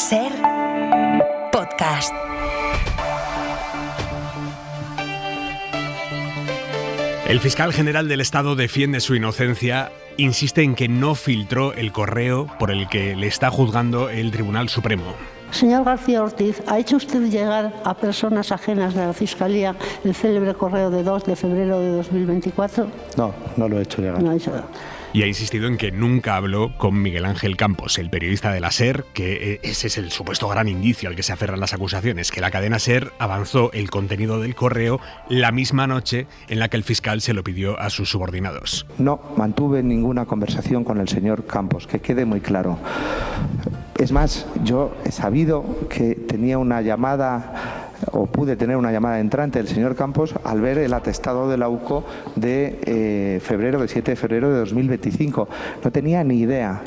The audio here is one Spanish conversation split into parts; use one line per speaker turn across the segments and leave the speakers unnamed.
SER Podcast.
El fiscal general del Estado defiende su inocencia, insiste en que no filtró el correo por el que le está juzgando el Tribunal Supremo.
Señor García Ortiz, ¿ha hecho usted llegar a personas ajenas de la Fiscalía el célebre correo de 2 de febrero de 2024?
No, no lo he hecho llegar.
No ha hecho.
Y ha insistido en que nunca habló con Miguel Ángel Campos, el periodista de la SER, que ese es el supuesto gran indicio al que se aferran las acusaciones, que la cadena SER avanzó el contenido del correo la misma noche en la que el fiscal se lo pidió a sus subordinados.
No mantuve ninguna conversación con el señor Campos, que quede muy claro. Es más, yo he sabido que tenía una llamada, o pude tener una llamada entrante del señor Campos al ver el atestado de la UCO de 7 de febrero de 2025. No tenía ni idea,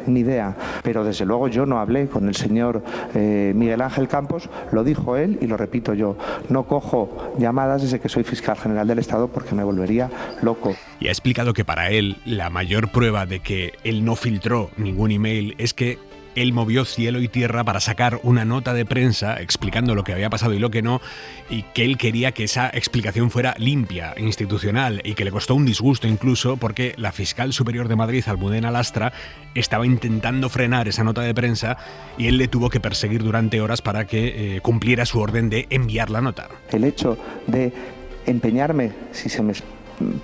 pero desde luego yo no hablé con el señor Miguel Ángel Campos, lo dijo él y lo repito yo. No cojo llamadas desde que soy fiscal general del Estado porque me volvería loco.
Y ha explicado que para él la mayor prueba de que él no filtró ningún email es que él movió cielo y tierra para sacar una nota de prensa explicando lo que había pasado y lo que no, y que él quería que esa explicación fuera limpia, institucional, y que le costó un disgusto incluso porque la fiscal superior de Madrid, Almudena Lastra, estaba intentando frenar esa nota de prensa y él le tuvo que perseguir durante horas para que cumpliera su orden de enviar la nota.
El hecho de empeñarme, si se me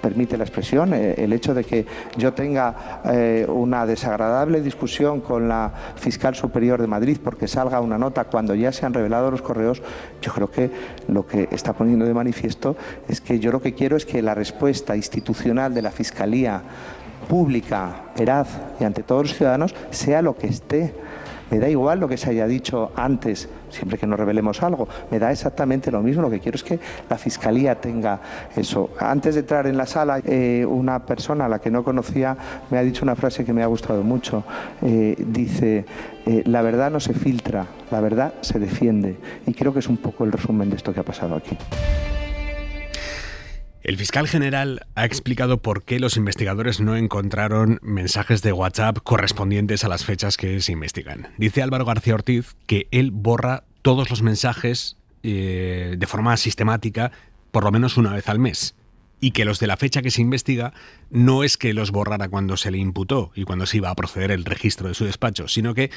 permite la expresión, el hecho de que yo tenga una desagradable discusión con la fiscal superior de Madrid porque salga una nota cuando ya se han revelado los correos, yo creo que lo que está poniendo de manifiesto es que yo lo que quiero es que la respuesta institucional de la Fiscalía pública, veraz y ante todos los ciudadanos sea lo que esté. Me da igual lo que se haya dicho antes, siempre que no revelemos algo. Me da exactamente lo mismo. Lo que quiero es que la Fiscalía tenga eso. Antes de entrar en la sala, una persona a la que no conocía me ha dicho una frase que me ha gustado mucho. Dice, la verdad no se filtra, la verdad se defiende. Y creo que es un poco el resumen de esto que ha pasado aquí.
El fiscal general ha explicado por qué los investigadores no encontraron mensajes de WhatsApp correspondientes a las fechas que se investigan. Dice Álvaro García Ortiz que él borra todos los mensajes de forma sistemática por lo menos una vez al mes. Y que los de la fecha que se investiga no es que los borrara cuando se le imputó y cuando se iba a proceder el registro de su despacho, sino que,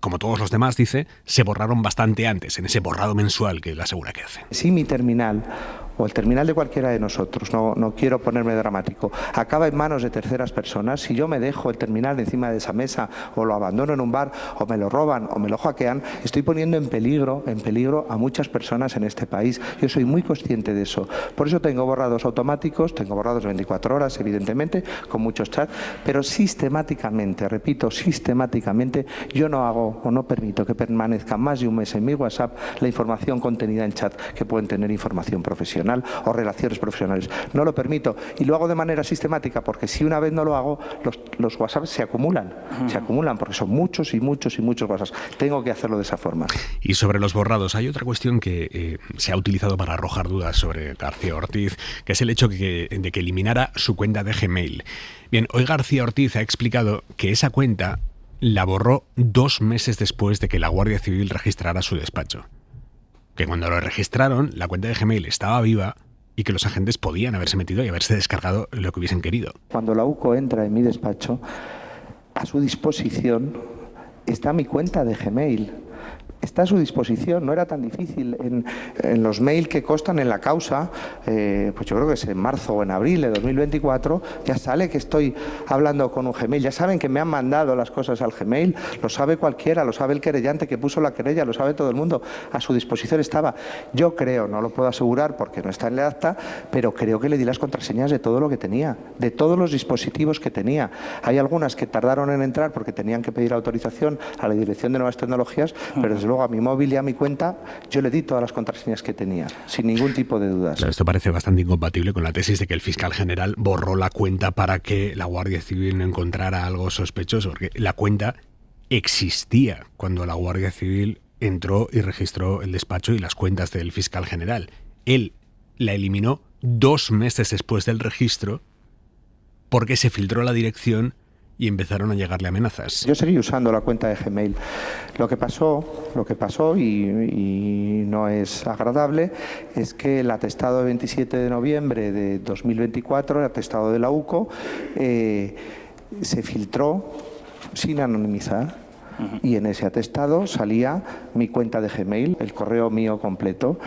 como todos los demás, dice, se borraron bastante antes, en ese borrado mensual que él asegura que hace.
Si mi terminal o el terminal de cualquiera de nosotros, no quiero ponerme dramático, acaba en manos de terceras personas, si yo me dejo el terminal encima de esa mesa o lo abandono en un bar o me lo roban o me lo hackean, estoy poniendo en peligro a muchas personas en este país. Yo soy muy consciente de eso. Por eso tengo borrados automáticos, tengo borrados 24 horas, evidentemente, con muchos chats, pero sistemáticamente, repito, sistemáticamente, yo no hago o no permito que permanezca más de un mes en mi WhatsApp la información contenida en chat que pueden tener información profesional o relaciones profesionales. No lo permito y lo hago de manera sistemática porque si una vez no lo hago, los WhatsApp se acumulan porque son muchos y muchos y muchos WhatsApp. Tengo que hacerlo de esa forma.
Y sobre los borrados, hay otra cuestión que se ha utilizado para arrojar dudas sobre García Ortiz, que es el hecho de que eliminara su cuenta de Gmail. Bien, hoy García Ortiz ha explicado que esa cuenta la borró 2 meses después de que la Guardia Civil registrara su despacho. Que cuando lo registraron, la cuenta de Gmail estaba viva y que los agentes podían haberse metido y haberse descargado lo que hubiesen querido.
Cuando la UCO entra en mi despacho, a su disposición está mi cuenta de Gmail. Está a su disposición, no era tan difícil. En los mails que constan en la causa, pues yo creo que es en marzo o en abril de 2024, ya sale que estoy hablando con un Gmail. Ya saben que me han mandado las cosas al Gmail, lo sabe cualquiera, lo sabe el querellante que puso la querella, lo sabe todo el mundo. A su disposición estaba. Yo creo, no lo puedo asegurar porque no está en el acta, pero creo que le di las contraseñas de todo lo que tenía, de todos los dispositivos que tenía. Hay algunas que tardaron en entrar porque tenían que pedir autorización a la Dirección de Nuevas Tecnologías, pero desde luego a mi móvil y a mi cuenta yo le di todas las contraseñas que tenía, sin ningún tipo de dudas.
Claro, esto parece bastante incompatible con la tesis de que el fiscal general borró la cuenta para que la Guardia Civil no encontrara algo sospechoso, porque la cuenta existía cuando la Guardia Civil entró y registró el despacho y las cuentas del fiscal general. Él la eliminó 2 meses después del registro porque se filtró la dirección y empezaron a llegarle amenazas.
Yo seguí usando la cuenta de Gmail. Lo que pasó y no es agradable, es que el atestado de 27 de noviembre de 2024, el atestado de la UCO, se filtró sin anonimizar. Y en ese atestado salía mi cuenta de Gmail, el correo mío completo.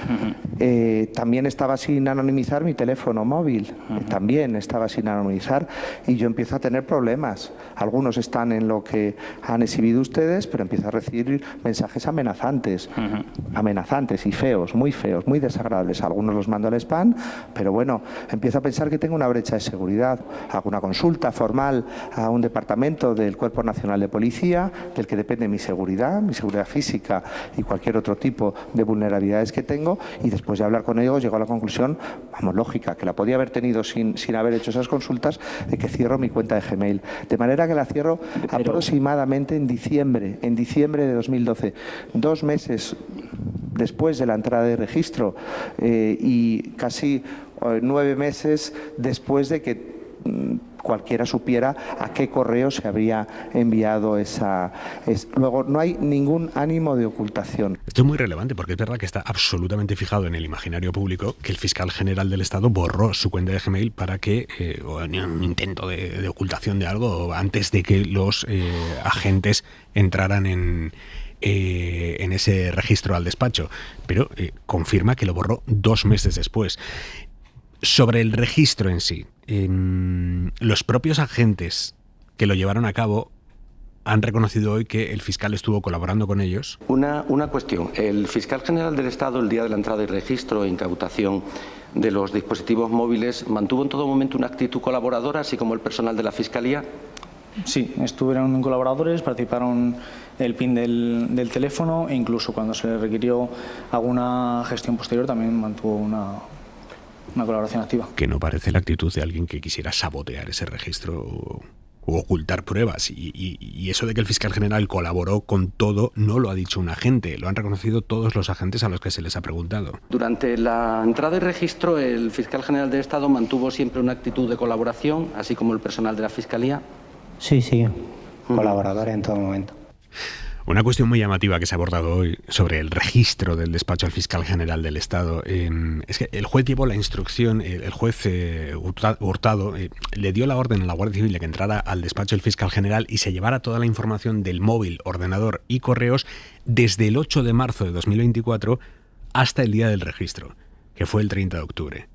También estaba sin anonimizar mi teléfono móvil, también estaba sin anonimizar, y yo empiezo a tener problemas. Algunos están en lo que han exhibido ustedes, pero empiezo a recibir mensajes amenazantes, amenazantes y feos, muy desagradables. Algunos los mando al spam, pero bueno, empiezo a pensar que tengo una brecha de seguridad. Hago una consulta formal a un departamento del Cuerpo Nacional de Policía, del que depende mi seguridad física y cualquier otro tipo de vulnerabilidades que tengo, y después de hablar con ellos llego a la conclusión, lógica, que la podía haber tenido sin haber hecho esas consultas, de que cierro mi cuenta de Gmail. De manera que la cierro aproximadamente en diciembre de 2012, 2 meses después de la entrada de registro, y casi 9 meses después de que cualquiera supiera a qué correo se habría enviado Luego, no hay ningún ánimo de ocultación.
Esto es muy relevante porque es verdad que está absolutamente fijado en el imaginario público que el fiscal general del Estado borró su cuenta de Gmail para que, o en un intento de ocultación de algo, antes de que los agentes entraran en ese registro al despacho. Pero confirma que lo borró 2 meses después. Sobre el registro en sí, los propios agentes que lo llevaron a cabo han reconocido hoy que el fiscal estuvo colaborando con ellos.
Una cuestión. El fiscal general del Estado, el día de la entrada y registro e incautación de los dispositivos móviles, ¿mantuvo en todo momento una actitud colaboradora, así como el personal de la Fiscalía?
Sí, estuvieron colaboradores, participaron el PIN del teléfono, e incluso cuando se le requirió alguna gestión posterior también mantuvo una colaboración activa.
Que no parece la actitud de alguien que quisiera sabotear ese registro o ocultar pruebas. Y eso de que el fiscal general colaboró con todo no lo ha dicho un agente, lo han reconocido todos los agentes a los que se les ha preguntado.
Durante la entrada y registro, el fiscal general del Estado mantuvo siempre una actitud de colaboración, así como el personal de la Fiscalía.
Sí, colaboradores en todo momento.
Una cuestión muy llamativa que se ha abordado hoy sobre el registro del despacho al fiscal general del Estado es que el juez llevó la instrucción, el juez Hurtado le dio la orden a la Guardia Civil de que entrara al despacho del fiscal general y se llevara toda la información del móvil, ordenador y correos desde el 8 de marzo de 2024 hasta el día del registro, que fue el 30 de octubre.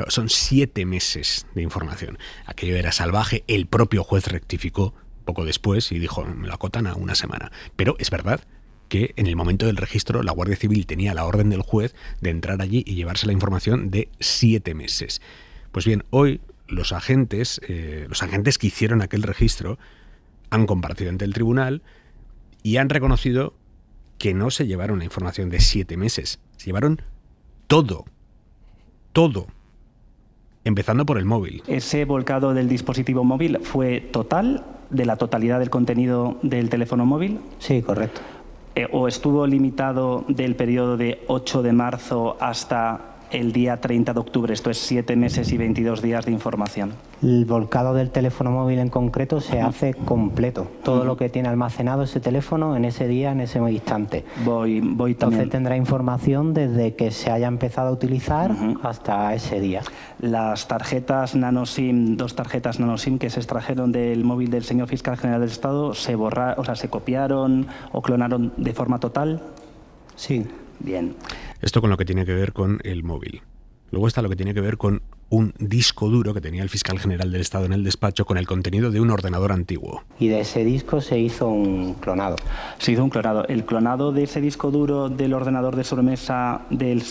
Son 7 meses de información. Aquello era salvaje, el propio juez rectificó poco después y dijo, me lo acotan a 1 semana. Pero es verdad que en el momento del registro la Guardia Civil tenía la orden del juez de entrar allí y llevarse la información de 7 meses. Pues bien, hoy los agentes que hicieron aquel registro han comparecido ante el tribunal y han reconocido que no se llevaron la información de 7 meses, se llevaron todo, empezando por el móvil.
¿Ese volcado del dispositivo móvil fue total, de la totalidad del contenido del teléfono móvil?
Sí, correcto.
¿O estuvo limitado del periodo de 8 de marzo hasta el día 30 de octubre? Esto es 7 meses y 22 días de información.
El volcado del teléfono móvil en concreto se hace completo. Todo lo que tiene almacenado ese teléfono en ese día, en ese instante.
Voy
Entonces
también.
tendrá información desde que se haya empezado a utilizar hasta ese día.
Las tarjetas NanoSIM, 2 tarjetas NanoSIM que se extrajeron del móvil del señor fiscal general del Estado, ¿se copiaron o clonaron de forma total?
Sí.
Bien.
Esto con lo que tiene que ver con el móvil. Luego está lo que tiene que ver con un disco duro que tenía el fiscal general del Estado en el despacho con el contenido de un ordenador antiguo.
Y de ese disco se hizo un clonado.
Se hizo un clonado. ¿El clonado de ese disco duro del ordenador de sobremesa del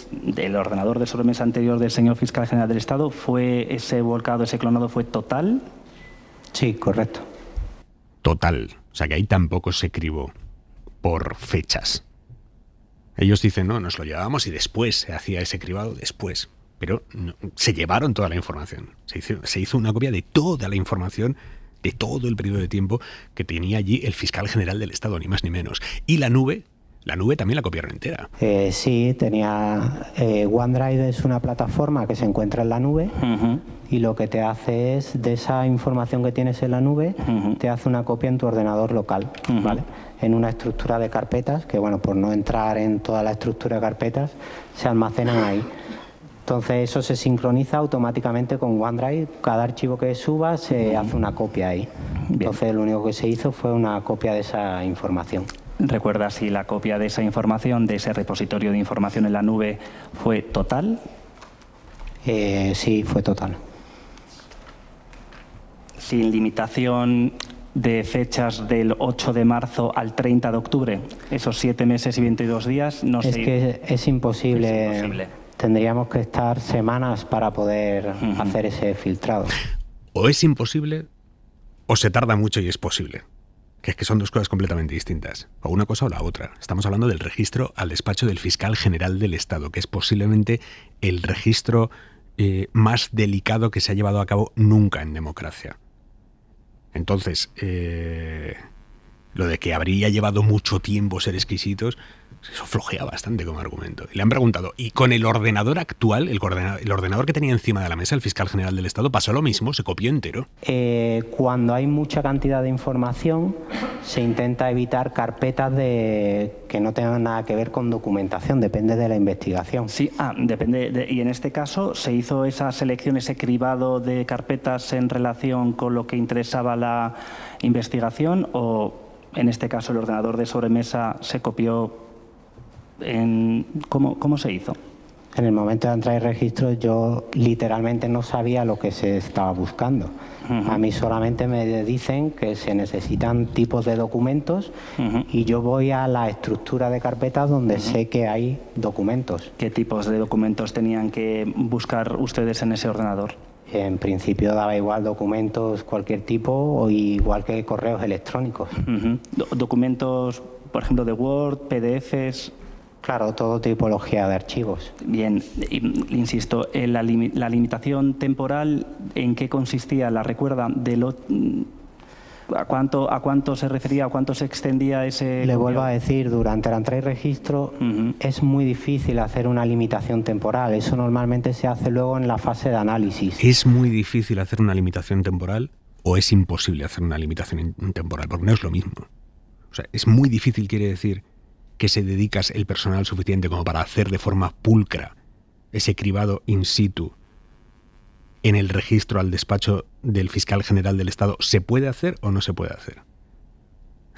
ordenador de sobremesa anterior del señor fiscal general del Estado, fue ese volcado, ese clonado fue total?
Sí, correcto.
Total. O sea que ahí tampoco se cribó por fechas. Ellos dicen, no, nos lo llevábamos y después se hacía ese cribado después. Pero no, se llevaron toda la información. Se hizo una copia de toda la información de todo el periodo de tiempo que tenía allí el fiscal general del Estado, ni más ni menos. Y la nube La nube también la copiaron entera.
Sí, tenía... OneDrive es una plataforma que se encuentra en la nube y lo que te hace es, de esa información que tienes en la nube, te hace una copia en tu ordenador local, ¿vale? En una estructura de carpetas, que bueno, por no entrar en toda la estructura de carpetas, se almacenan ahí. Entonces eso se sincroniza automáticamente con OneDrive. Cada archivo que suba se hace una copia ahí. Entonces lo único que se hizo fue una copia de esa información.
¿Recuerdas si la copia de esa información, de ese repositorio de información en la nube, fue total?
Sí, fue total.
Sin limitación de fechas del 8 de marzo al 30 de octubre, esos 7 meses y 22 días, no sé.
Es que es imposible. Tendríamos que estar semanas para poder hacer ese filtrado.
O es imposible o se tarda mucho y es posible. Que es que son dos cosas completamente distintas. O una cosa o la otra. Estamos hablando del registro al despacho del fiscal general del Estado, que es posiblemente el registro más delicado que se ha llevado a cabo nunca en democracia. Entonces, lo de que habría llevado mucho tiempo ser exquisitos, eso flojea bastante como argumento. Y le han preguntado, ¿y con el ordenador actual, el ordenador que tenía encima de la mesa el fiscal general del Estado, pasó lo mismo? ¿Se copió entero?
Cuando hay mucha cantidad de información, se intenta evitar carpetas que no tengan nada que ver con documentación, depende de la investigación.
Sí, depende. Y en este caso, ¿se hizo esa selección, ese cribado de carpetas en relación con lo que interesaba la investigación, o en este caso el ordenador de sobremesa se copió? ¿Cómo se hizo?
En el momento de entrar en registro yo literalmente no sabía lo que se estaba buscando. A mí solamente me dicen que se necesitan tipos de documentos y yo voy a la estructura de carpetas donde sé que hay documentos.
¿Qué tipos de documentos tenían que buscar ustedes en ese ordenador?
En principio daba igual documentos cualquier tipo o igual que correos electrónicos.
Documentos, por ejemplo, de Word, PDFs...
Claro, todo tipología de archivos.
Bien, insisto, la limitación temporal, ¿en qué consistía? ¿La recuerda? ¿A cuánto se refería, a cuánto se extendía ese...?
Le vuelvo a decir, durante la entrada y registro es muy difícil hacer una limitación temporal. Eso normalmente se hace luego en la fase de análisis.
¿Es muy difícil hacer una limitación temporal o es imposible hacer una limitación temporal? Porque no es lo mismo. O sea, es muy difícil quiere decir que se dedicas el personal suficiente como para hacer de forma pulcra ese cribado in situ en el registro al despacho del fiscal general del Estado. ¿Se puede hacer o no se puede hacer?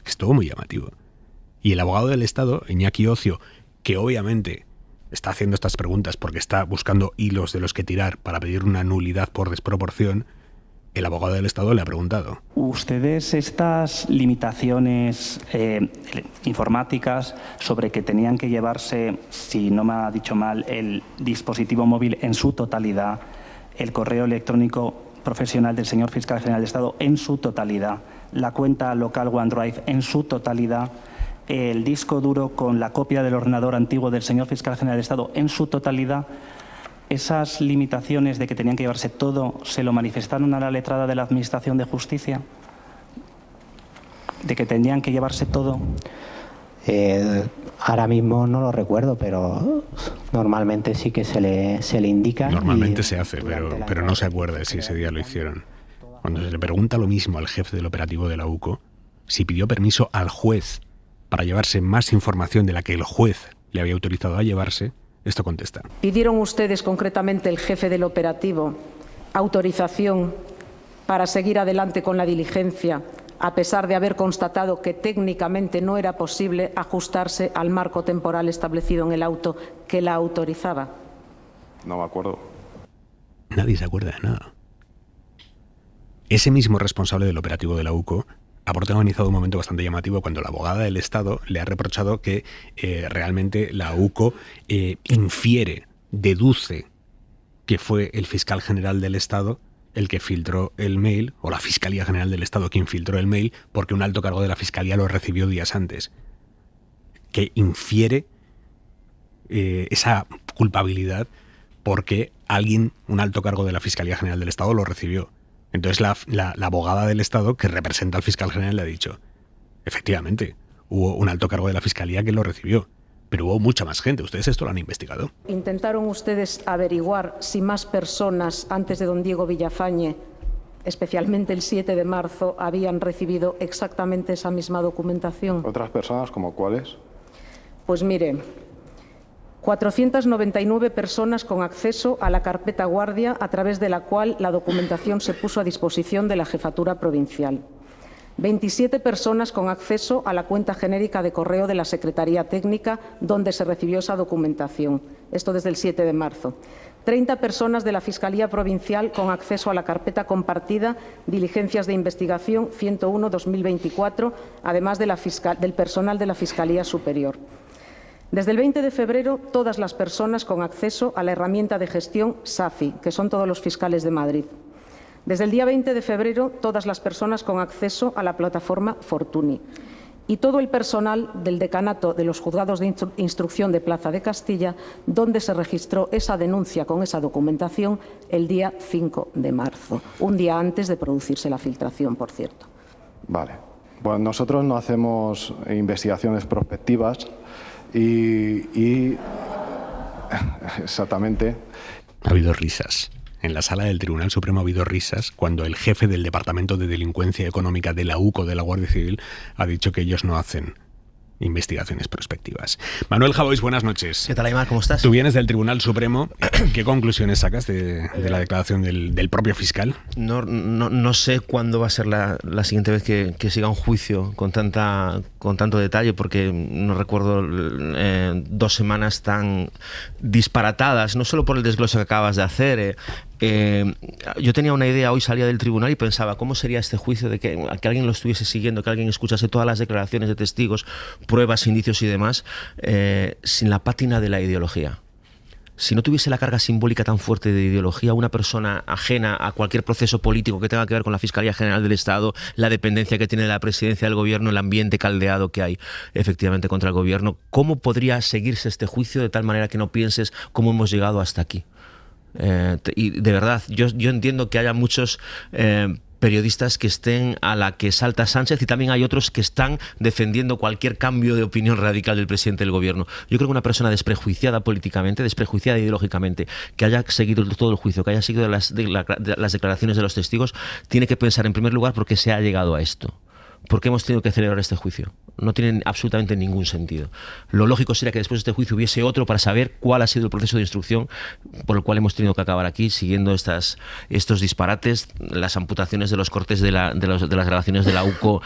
Es todo muy llamativo. Y el abogado del Estado, Iñaki Ocio, que obviamente está haciendo estas preguntas porque está buscando hilos de los que tirar para pedir una nulidad por desproporción, el abogado del Estado le ha preguntado. ¿Ustedes estas limitaciones informáticas sobre que tenían que llevarse, si no me ha dicho mal, el dispositivo móvil en su totalidad, el correo electrónico profesional del señor fiscal general del Estado en su totalidad, la cuenta local OneDrive en su totalidad, el disco duro con la copia del ordenador antiguo del señor fiscal general del Estado en su totalidad? ¿Esas limitaciones de que tenían que llevarse todo se lo manifestaron a la letrada de la Administración de Justicia? ¿De que tenían que llevarse todo?
Ahora mismo no lo recuerdo, pero normalmente sí que se le indica.
Normalmente se hace, pero no se acuerda si ese día lo hicieron. Cuando se le pregunta lo mismo al jefe del operativo de la UCO, si pidió permiso al juez para llevarse más información de la que el juez le había autorizado a llevarse, esto contesta.
¿Pidieron ustedes, concretamente el jefe del operativo, autorización para seguir adelante con la diligencia, a pesar de haber constatado que técnicamente no era posible ajustarse al marco temporal establecido en el auto que la autorizaba?
No me acuerdo.
Nadie se acuerda de nada. Ese mismo responsable del operativo de la UCO ha protagonizado un momento bastante llamativo cuando la abogada del Estado le ha reprochado que realmente la UCO deduce que fue el fiscal general del Estado el que filtró el mail, o la Fiscalía General del Estado quien filtró el mail, porque un alto cargo de la Fiscalía lo recibió días antes. Que infiere esa culpabilidad porque un alto cargo de la Fiscalía General del Estado lo recibió. Entonces la abogada del Estado, que representa al fiscal general, le ha dicho, efectivamente, hubo un alto cargo de la Fiscalía que lo recibió. Pero hubo mucha más gente. ¿Ustedes esto lo han investigado?
¿Intentaron ustedes averiguar si más personas antes de don Diego Villafañe, especialmente el 7 de marzo, habían recibido exactamente esa misma documentación?
¿Otras personas como cuáles?
Pues mire, 499 personas con acceso a la carpeta Guardia, a través de la cual la documentación se puso a disposición de la Jefatura Provincial. 27 personas con acceso a la cuenta genérica de correo de la Secretaría Técnica, donde se recibió esa documentación. Esto desde el 7 de marzo. 30 personas de la Fiscalía Provincial con acceso a la carpeta compartida Diligencias de Investigación 101-2024, además del personal de la Fiscalía Superior. Desde el 20 de febrero, todas las personas con acceso a la herramienta de gestión SAFI, que son todos los fiscales de Madrid. Desde el día 20 de febrero, todas las personas con acceso a la plataforma Fortuny. Y todo el personal del decanato de los juzgados de instrucción de Plaza de Castilla, donde se registró esa denuncia con esa documentación el día 5 de marzo, un día antes de producirse la filtración, por cierto.
Vale. Bueno, nosotros no hacemos investigaciones prospectivas y exactamente.
Ha habido risas. En la sala del Tribunal Supremo ha habido risas cuando el jefe del Departamento de Delincuencia Económica de la UCO de la Guardia Civil ha dicho que ellos no hacen investigaciones prospectivas. Manuel Javois, buenas noches.
¿Qué tal, Aymar? ¿Cómo estás?
Tú vienes del Tribunal Supremo. ¿Qué conclusiones sacas de la declaración del propio fiscal?
No sé cuándo va a ser la siguiente vez que siga un juicio con tanto detalle, porque no recuerdo 2 semanas tan disparatadas, no solo por el desglose que acabas de hacer. Yo tenía una idea, hoy salía del tribunal y pensaba cómo sería este juicio de que alguien lo estuviese siguiendo, que alguien escuchase todas las declaraciones de testigos, pruebas, indicios y demás, sin la pátina de la ideología. Si no tuviese la carga simbólica tan fuerte de ideología, una persona ajena a cualquier proceso político que tenga que ver con la Fiscalía General del Estado, la dependencia que tiene la presidencia del gobierno, el ambiente caldeado que hay efectivamente contra el gobierno, ¿cómo podría seguirse este juicio de tal manera que no pienses cómo hemos llegado hasta aquí? Y de verdad, yo entiendo que haya muchos periodistas que estén a la que salta Sánchez, y también hay otros que están defendiendo cualquier cambio de opinión radical del presidente del gobierno. Yo creo que una persona desprejuiciada políticamente, desprejuiciada ideológicamente, que haya seguido todo el juicio, que haya seguido las declaraciones de los testigos, tiene que pensar en primer lugar por qué se ha llegado a esto. ¿Por qué hemos tenido que celebrar este juicio? No tiene absolutamente ningún sentido. Lo lógico sería que después de este juicio hubiese otro para saber cuál ha sido el proceso de instrucción por el cual hemos tenido que acabar aquí, siguiendo estos disparates, las amputaciones de los cortes de las grabaciones de la UCO.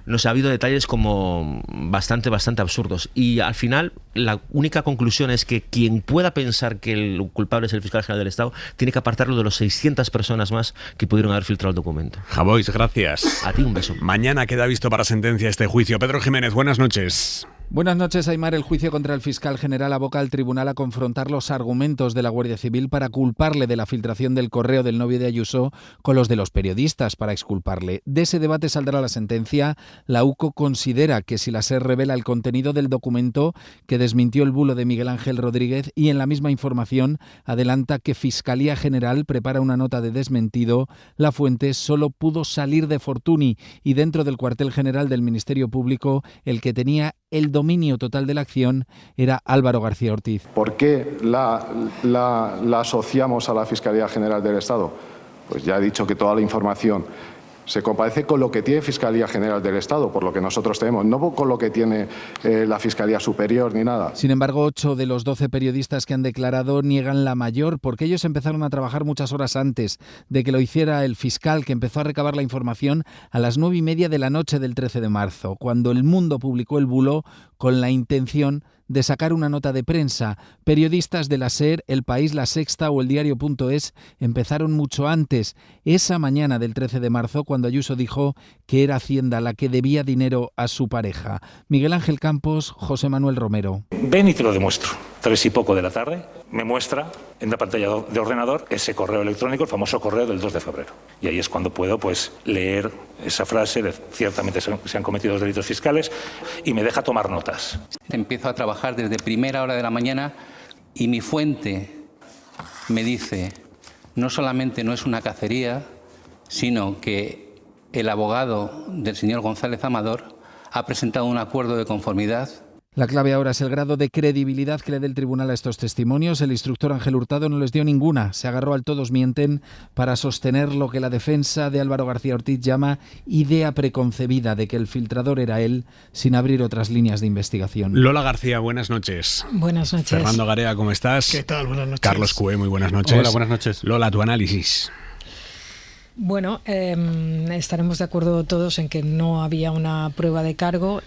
No sé, ha habido detalles como bastante absurdos. Y al final, la única conclusión es que quien pueda pensar que el culpable es el fiscal general del Estado tiene que apartarlo de los 600 personas más que pudieron haber filtrado el documento.
Javois, gracias.
A ti un beso.
Mañana queda visto para sentencia este juicio. Pedro Jiménez, buenas noches.
Buenas noches, Aymar. El juicio contra el fiscal general aboca al tribunal a confrontar los argumentos de la Guardia Civil para culparle de la filtración del correo del novio de Ayuso con los de los periodistas para exculparle. De ese debate saldrá la sentencia. La UCO considera que si la SER revela el contenido del documento que desmintió el bulo de Miguel Ángel Rodríguez, y en la misma información adelanta que Fiscalía General prepara una nota de desmentido, la fuente solo pudo salir de Fortuny, y dentro del cuartel general del Ministerio Público el que tenía el dominio total de la acción era Álvaro García Ortiz.
¿Por qué la asociamos a la Fiscalía General del Estado? Pues ya he dicho que toda la información se compadece con lo que tiene Fiscalía General del Estado, por lo que nosotros tenemos, no con lo que tiene la Fiscalía Superior ni nada.
Sin embargo, 8 de los 12 periodistas que han declarado niegan la mayor, porque ellos empezaron a trabajar muchas horas antes de que lo hiciera el fiscal, que empezó a recabar la información a las 9:30 de la noche del 13 de marzo, cuando El Mundo publicó el bulo con la intención de sacar una nota de prensa. Periodistas de la SER, El País, La Sexta o El Diario.es empezaron mucho antes, esa mañana del 13 de marzo, cuando Ayuso dijo que era Hacienda la que debía dinero a su pareja. Miguel Ángel Campos, José Manuel Romero.
Ven y te lo demuestro. 3 y poco de la tarde me muestra en la pantalla de ordenador ese correo electrónico, el famoso correo del 2 de febrero. Y ahí es cuando puedo leer esa frase de ciertamente se han cometido los delitos fiscales, y me deja tomar notas.
Empiezo a trabajar desde primera hora de la mañana y mi fuente me dice, no solamente no es una cacería, sino que el abogado del señor González Amador ha presentado un acuerdo de conformidad.
La clave ahora es el grado de credibilidad que le dé el tribunal a estos testimonios. El instructor Ángel Hurtado no les dio ninguna. Se agarró al todos mienten para sostener lo que la defensa de Álvaro García Ortiz llama idea preconcebida de que el filtrador era él, sin abrir otras líneas de investigación.
Lola García, buenas noches.
Buenas noches.
Fernando Garea, ¿cómo estás?
¿Qué tal? Buenas noches.
Carlos Cue, muy buenas noches.
Hola, buenas noches.
Lola, tu análisis.
Bueno, estaremos de acuerdo todos en que no había una prueba de cargo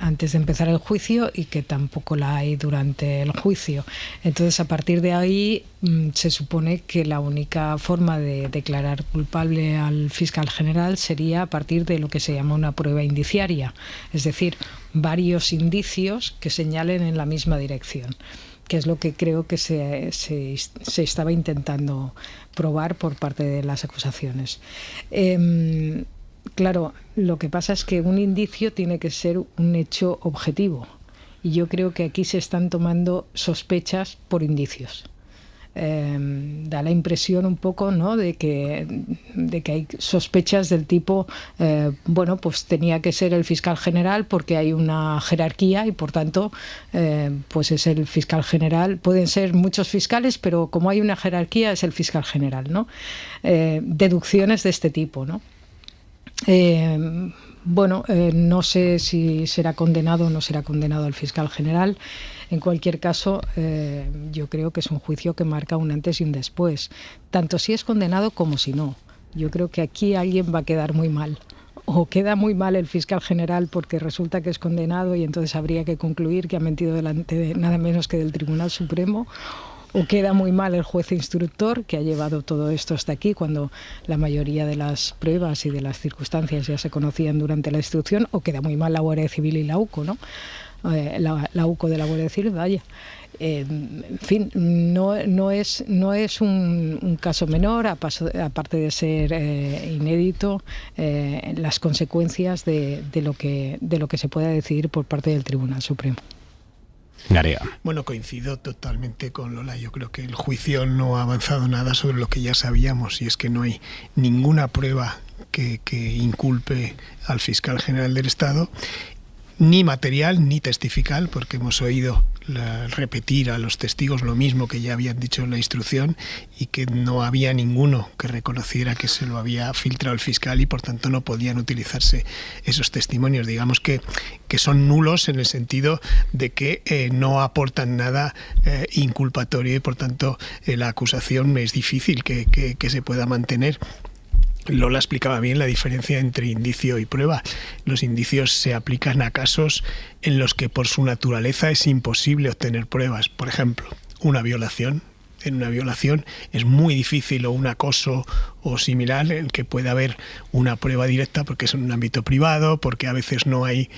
antes de empezar el juicio y que tampoco la hay durante el juicio. Entonces, a partir de ahí, se supone que la única forma de declarar culpable al fiscal general sería a partir de lo que se llama una prueba indiciaria, es decir, varios indicios que señalen en la misma dirección, que es lo que creo que se estaba intentando probar por parte de las acusaciones. Claro, lo que pasa es que un indicio tiene que ser un hecho objetivo, y yo creo que aquí se están tomando sospechas por indicios. Da la impresión un poco, ¿no?, de que hay sospechas del tipo, bueno, pues tenía que ser el fiscal general porque hay una jerarquía y por tanto pues es el fiscal general. Pueden ser muchos fiscales, pero como hay una jerarquía es el fiscal general, ¿no? Deducciones de este tipo, ¿no? Bueno, no sé si será condenado o no será condenado el fiscal general. En cualquier caso, yo creo que es un juicio que marca un antes y un después, tanto si es condenado como si no. Yo creo que aquí alguien va a quedar muy mal. O queda muy mal el fiscal general porque resulta que es condenado y entonces habría que concluir que ha mentido delante de nada menos que del Tribunal Supremo. O queda muy mal el juez instructor, que ha llevado todo esto hasta aquí, cuando la mayoría de las pruebas y de las circunstancias ya se conocían durante la instrucción, o queda muy mal la Guardia Civil y la UCO, ¿no? La UCO de la Guardia Civil, vaya. En fin, no es un caso menor, aparte de ser inédito, las consecuencias de lo que se pueda decidir por parte del Tribunal Supremo.
Garea.
Bueno, coincido totalmente con Lola. Yo creo que el juicio no ha avanzado nada sobre lo que ya sabíamos, y es que no hay ninguna prueba que inculpe al fiscal general del Estado, ni material ni testifical, porque hemos oído repetir a los testigos lo mismo que ya habían dicho en la instrucción, y que no había ninguno que reconociera que se lo había filtrado el fiscal y por tanto no podían utilizarse esos testimonios. Digamos que son nulos en el sentido de que no aportan nada inculpatorio y por tanto la acusación es difícil que se pueda mantener. Lola explicaba bien la diferencia entre indicio y prueba. Los indicios se aplican a casos en los que por su naturaleza es imposible obtener pruebas. Por ejemplo, una violación. En una violación es muy difícil, o un acoso o similar, en que pueda haber una prueba directa porque es en un ámbito privado, porque a veces no hay,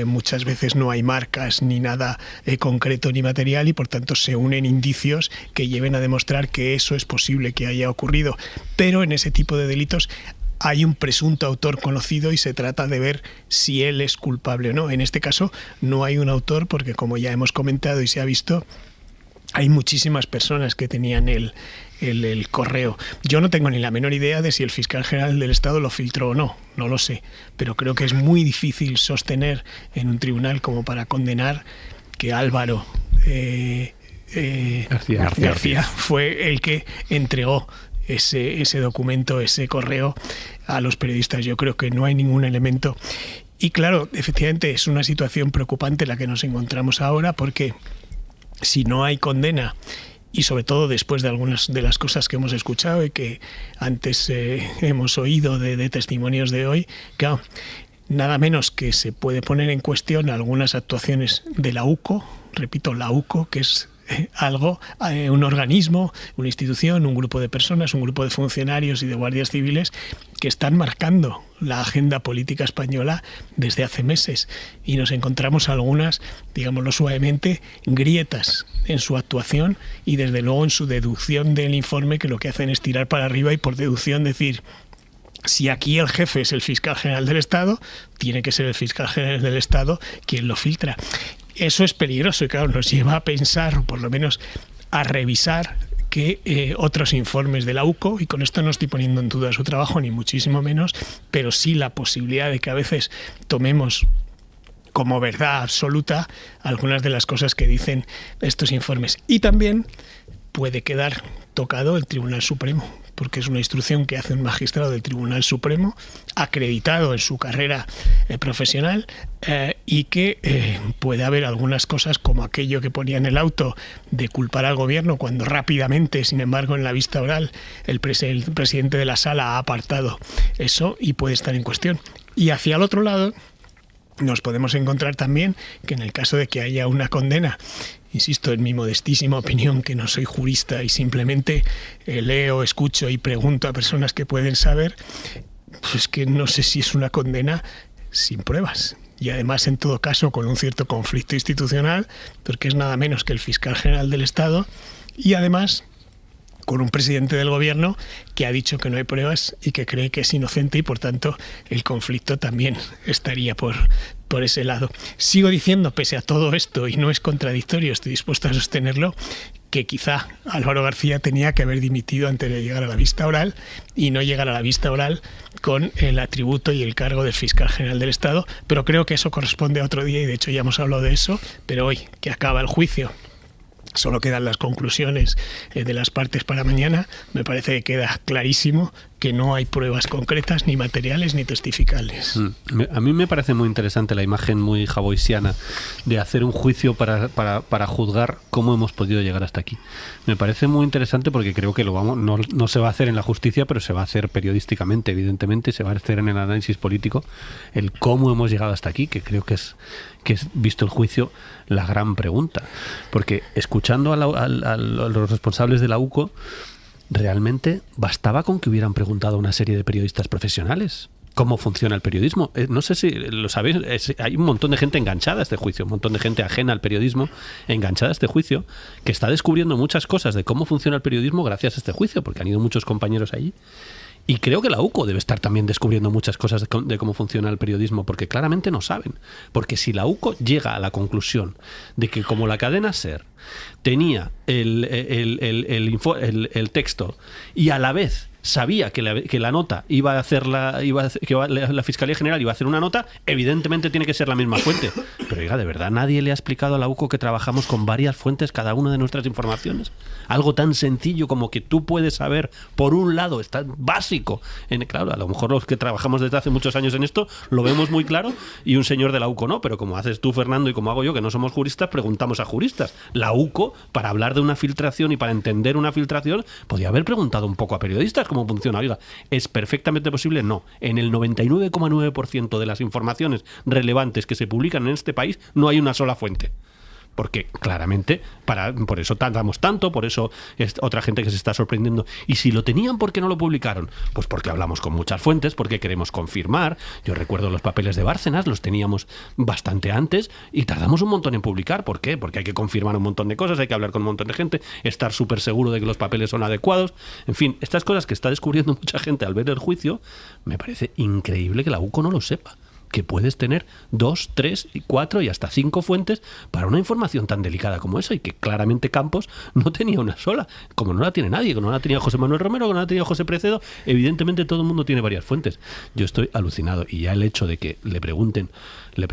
muchas veces no hay marcas ni nada concreto ni material, y por tanto se unen indicios que lleven a demostrar que eso es posible que haya ocurrido. Pero en ese tipo de delitos hay un presunto autor conocido y se trata de ver si él es culpable o no. En este caso no hay un autor porque, como ya hemos comentado y se ha visto, hay muchísimas personas que tenían el correo. Yo no tengo ni la menor idea de si el fiscal general del Estado lo filtró o no, no lo sé, pero creo que es muy difícil sostener en un tribunal como para condenar que Álvaro García fue el que entregó ese documento, ese correo a los periodistas. Yo creo que no hay ningún elemento. Y claro, efectivamente es una situación preocupante la que nos encontramos ahora, porque si no hay condena, y sobre todo después de algunas de las cosas que hemos escuchado y que antes hemos oído de testimonios de hoy, claro, nada menos que se puede poner en cuestión algunas actuaciones de la UCO, repito, la UCO, que es un organismo, una institución, un grupo de personas, un grupo de funcionarios y de guardias civiles que están marcando la agenda política española desde hace meses, y nos encontramos algunas, digámoslo suavemente, grietas en su actuación y desde luego en su deducción del informe, que lo que hacen es tirar para arriba y por deducción decir: si aquí el jefe es el fiscal general del Estado, tiene que ser el fiscal general del Estado quien lo filtra. Eso es peligroso y claro, nos lleva a pensar, o por lo menos a revisar, que otros informes de la UCO, y con esto no estoy poniendo en duda su trabajo, ni muchísimo menos, pero sí la posibilidad de que a veces tomemos como verdad absoluta algunas de las cosas que dicen estos informes. Y también puede quedar tocado el Tribunal Supremo, porque es una instrucción que hace un magistrado del Tribunal Supremo, acreditado en su carrera profesional, y que puede haber algunas cosas como aquello que ponía en el auto de culpar al gobierno cuando rápidamente, sin embargo, en la vista oral el presidente de la sala ha apartado eso y puede estar en cuestión. Y hacia el otro lado nos podemos encontrar también que en el caso de que haya una condena, insisto, en mi modestísima opinión, que no soy jurista y simplemente leo, escucho y pregunto a personas que pueden saber, pues que no sé si es una condena sin pruebas. Y además, en todo caso, con un cierto conflicto institucional, porque es nada menos que el fiscal general del Estado, y además con un presidente del gobierno que ha dicho que no hay pruebas y que cree que es inocente, y por tanto el conflicto también estaría por ese lado. Sigo diciendo, pese a todo esto, y no es contradictorio, estoy dispuesto a sostenerlo, que quizá Álvaro García tenía que haber dimitido antes de llegar a la vista oral y no llegar a la vista oral con el atributo y el cargo del fiscal general del Estado, pero creo que eso corresponde a otro día y de hecho ya hemos hablado de eso, pero hoy que acaba el juicio, solo quedan las conclusiones de las partes para mañana. Me parece que queda clarísimo que no hay pruebas concretas, ni materiales, ni testificales.
A mí me parece muy interesante la imagen muy javoisiana de hacer un juicio para juzgar cómo hemos podido llegar hasta aquí. Me parece muy interesante porque creo que no se va a hacer en la justicia, pero se va a hacer periodísticamente, evidentemente, se va a hacer en el análisis político, el cómo hemos llegado hasta aquí, que creo que es, visto el juicio, la gran pregunta. Porque escuchando a los responsables de la UCO, realmente bastaba con que hubieran preguntado a una serie de periodistas profesionales cómo funciona el periodismo. No sé si lo sabéis, hay un montón de gente enganchada a este juicio, un montón de gente ajena al periodismo enganchada a este juicio, que está descubriendo muchas cosas de cómo funciona el periodismo gracias a este juicio, porque han ido muchos compañeros allí. Y creo que la UCO debe estar también descubriendo muchas cosas de cómo funciona el periodismo, porque claramente no saben. Porque si la UCO llega a la conclusión de que como la cadena SER tenía el texto y a la vez sabía que la nota iba a hacer la Fiscalía General iba a hacer una nota, evidentemente tiene que ser la misma fuente. Pero oiga, ¿de verdad nadie le ha explicado a la UCO que trabajamos con varias fuentes cada una de nuestras informaciones? Algo tan sencillo como que tú puedes saber, por un lado, está básico. Claro, a lo mejor los que trabajamos desde hace muchos años en esto lo vemos muy claro y un señor de la UCO no, pero como haces tú, Fernando, y como hago yo, que no somos juristas, preguntamos a juristas. La UCO, para hablar de una filtración y para entender una filtración, podía haber preguntado un poco a periodistas cómo funciona. Oiga, ¿es perfectamente posible? No. En el 99,9% de las informaciones relevantes que se publican en este país no hay una sola fuente. Porque claramente, por eso tardamos tanto, por eso es otra gente que se está sorprendiendo. Y si lo tenían, ¿por qué no lo publicaron? Pues porque hablamos con muchas fuentes, porque queremos confirmar. Yo recuerdo los papeles de Bárcenas, los teníamos bastante antes y tardamos un montón en publicar. ¿Por qué? Porque hay que confirmar un montón de cosas, hay que hablar con un montón de gente, estar súper seguro de que los papeles son adecuados. En fin, estas cosas que está descubriendo mucha gente al ver el juicio, me parece increíble que la UCO no lo sepa. Que puedes tener 2, 3, 4 y hasta 5 fuentes para una información tan delicada como esa, y que claramente Campos no tenía una sola, como no la tiene nadie, como no la tenía José Manuel Romero, como no la tenía José Precedo. Evidentemente todo el mundo tiene varias fuentes. Yo estoy alucinado, y ya el hecho de que le pregunte la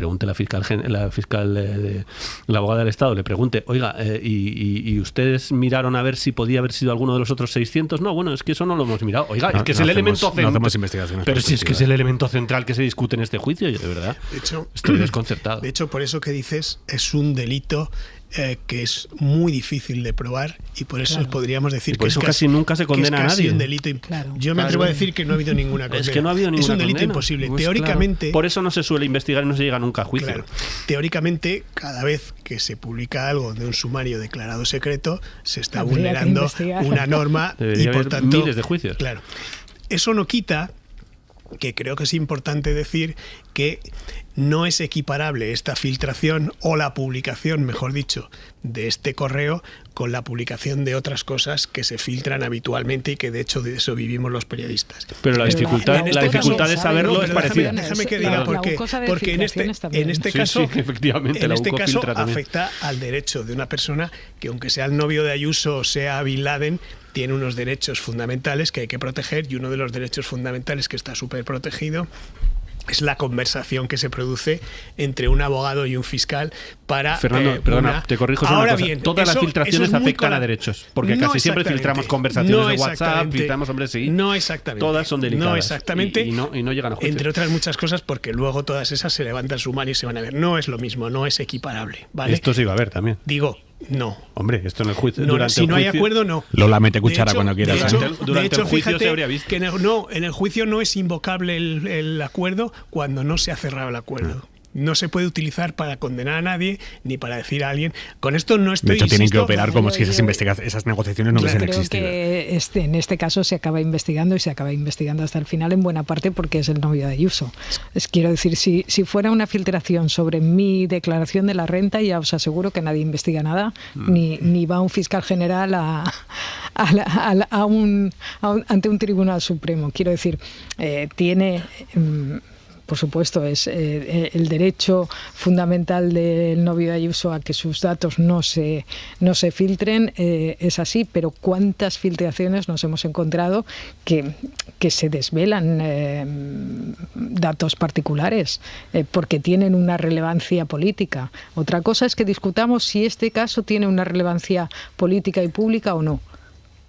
abogada del Estado, le pregunte, oiga, ¿y ustedes miraron a ver si podía haber sido alguno de los otros 600? No, bueno, es que eso no lo hemos mirado. Oiga, es que es el elemento central. No
hacemos investigaciones.
Pero si es que es el elemento central que se discute en este juicio, yo de verdad estoy desconcertado.
De hecho, por eso que dices, es un delito que es muy difícil de probar, y por eso podríamos decir
que eso casi nunca se condena a nadie.
Un delito. Yo me atrevo a decir que no ha habido ninguna condena.
Es que no ha habido ninguna condena.
Es un delito imposible.
Pues
teóricamente.
Claro. Por eso no se suele investigar y no se llega nunca a juicio.
Claro. Teóricamente, cada vez que se publica algo de un sumario declarado secreto, se está vulnerando una norma y por tanto
miles de juicios.
Claro. Eso no quita que creo que es importante decir que no es equiparable esta filtración o la publicación, mejor dicho, de este correo con la publicación de otras cosas que se filtran habitualmente y que de hecho de eso vivimos los periodistas.
Pero la dificultad de saberlo es parecida.
Déjame que diga porque en este caso,
efectivamente,
en este caso afecta al derecho de una persona que, aunque sea el novio de Ayuso o sea Bin Laden, tiene unos derechos fundamentales que hay que proteger, y uno de los derechos fundamentales que está súper protegido es la conversación que se produce entre un abogado y un fiscal para...
Fernando, perdona, te corrijo una cosa.
Bien,
todas las filtraciones afectan a derechos, porque casi siempre filtramos conversaciones de WhatsApp, filtramos,
No exactamente.
Todas son delicadas.
No exactamente.
Y no llegan a juicio.
Entre otras muchas cosas, porque luego todas esas se levantan sumario y se van a ver. No es lo mismo, no es equiparable, ¿vale?
Esto sí va a haber también.
Digo, no.
Hombre, esto en el juicio...
No, si no hay acuerdo, no.
Lola mete cuchara cuando quieras.
Durante el juicio se habría visto.
Que en el juicio no es invocable el acuerdo cuando no se ha cerrado el acuerdo. No se puede utilizar para condenar a nadie ni para decir a alguien. Con esto no estoy...
De hecho, tienen que operar como si esas negociaciones no hubiesen existido.
Que en este caso se acaba investigando, y se acaba investigando hasta el final, en buena parte porque es el novio de Ayuso. Quiero decir, si fuera una filtración sobre mi declaración de la renta, ya os aseguro que nadie investiga nada, ni va un fiscal general ante un tribunal supremo. Quiero decir, tiene... Por supuesto, es el derecho fundamental del novio de Ayuso a que sus datos no se filtren, es así, pero ¿cuántas filtraciones nos hemos encontrado que se desvelan datos particulares porque tienen una relevancia política? Otra cosa es que discutamos si este caso tiene una relevancia política y pública o no,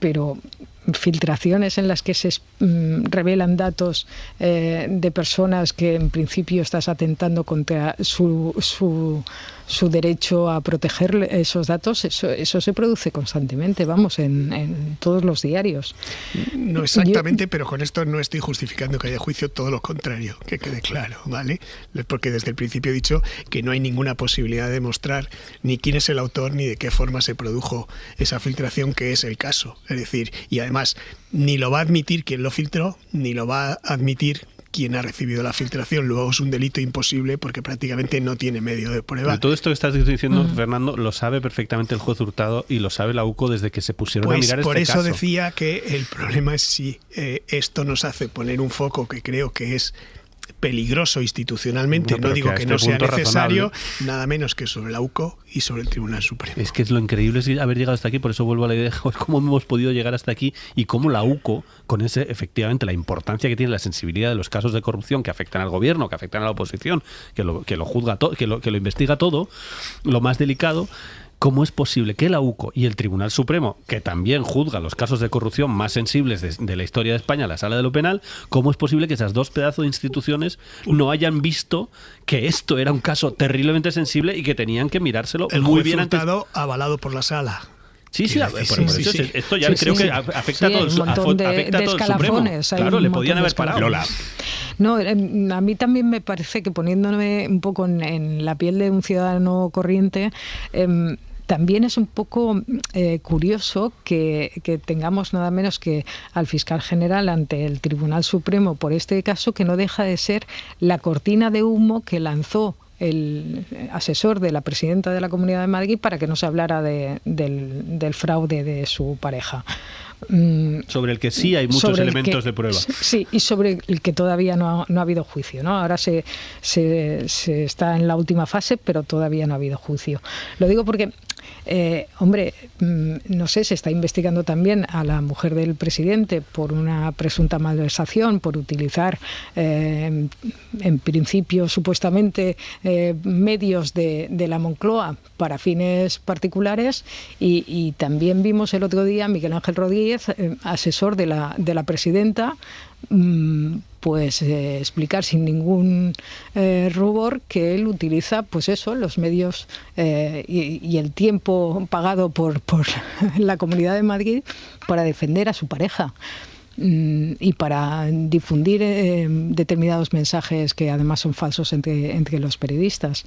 pero filtraciones en las que se revelan datos de personas que en principio estás atentando contra su derecho a proteger esos datos, eso se produce constantemente, vamos, en todos los diarios.
No exactamente, pero con esto no estoy justificando que haya juicio, todo lo contrario, que quede claro, ¿vale? Porque desde el principio he dicho que no hay ninguna posibilidad de demostrar ni quién es el autor ni de qué forma se produjo esa filtración, que es el caso. Es decir, y además ni lo va a admitir quien lo filtró, ni lo va a admitir quien ha recibido la filtración. Luego es un delito imposible porque prácticamente no tiene medio de prueba.
Pero todo esto que estás diciendo, Fernando, lo sabe perfectamente el juez Hurtado y lo sabe la UCO desde que se pusieron a mirar este caso.
Por eso decía que el problema es si esto nos hace poner un foco que creo que es peligroso institucionalmente, no digo que no sea necesario, nada menos que sobre la UCO y sobre el Tribunal Supremo.
Es que lo increíble es haber llegado hasta aquí, por eso vuelvo a la idea de cómo hemos podido llegar hasta aquí y cómo la UCO, con efectivamente la importancia que tiene, la sensibilidad de los casos de corrupción que afectan al gobierno, que afectan a la oposición, que lo juzga todo, que lo investiga todo, lo más delicado. ¿Cómo es posible que la UCO y el Tribunal Supremo, que también juzga los casos de corrupción más sensibles de la historia de España, la Sala de lo Penal, cómo es posible que esas dos pedazos de instituciones no hayan visto que esto era un caso terriblemente sensible y que tenían que mirárselo muy bien antes?
El juez avalado por la Sala.
Sí, por eso esto ya creo que afecta a todo el Supremo. Claro, le podían haber parado. Lola.
No, a mí también me parece que, poniéndome un poco en la piel de un ciudadano corriente, también es un poco curioso que tengamos nada menos que al fiscal general ante el Tribunal Supremo por este caso, que no deja de ser la cortina de humo que lanzó el asesor de la presidenta de la Comunidad de Madrid para que no se hablara del fraude de su pareja.
Sobre el que sí hay muchos elementos de prueba.
Sí, y sobre el que todavía no ha habido juicio, ¿no? Ahora se está en la última fase, pero todavía no ha habido juicio. Lo digo porque, no sé, se está investigando también a la mujer del presidente por una presunta malversación, por utilizar, en principio, supuestamente, medios de la Moncloa para fines particulares, y también vimos el otro día a Miguel Ángel Rodríguez, asesor de la presidenta, explicar sin ningún rubor que él utiliza los medios y el tiempo pagado por la Comunidad de Madrid para defender a su pareja y para difundir determinados mensajes que además son falsos entre los periodistas.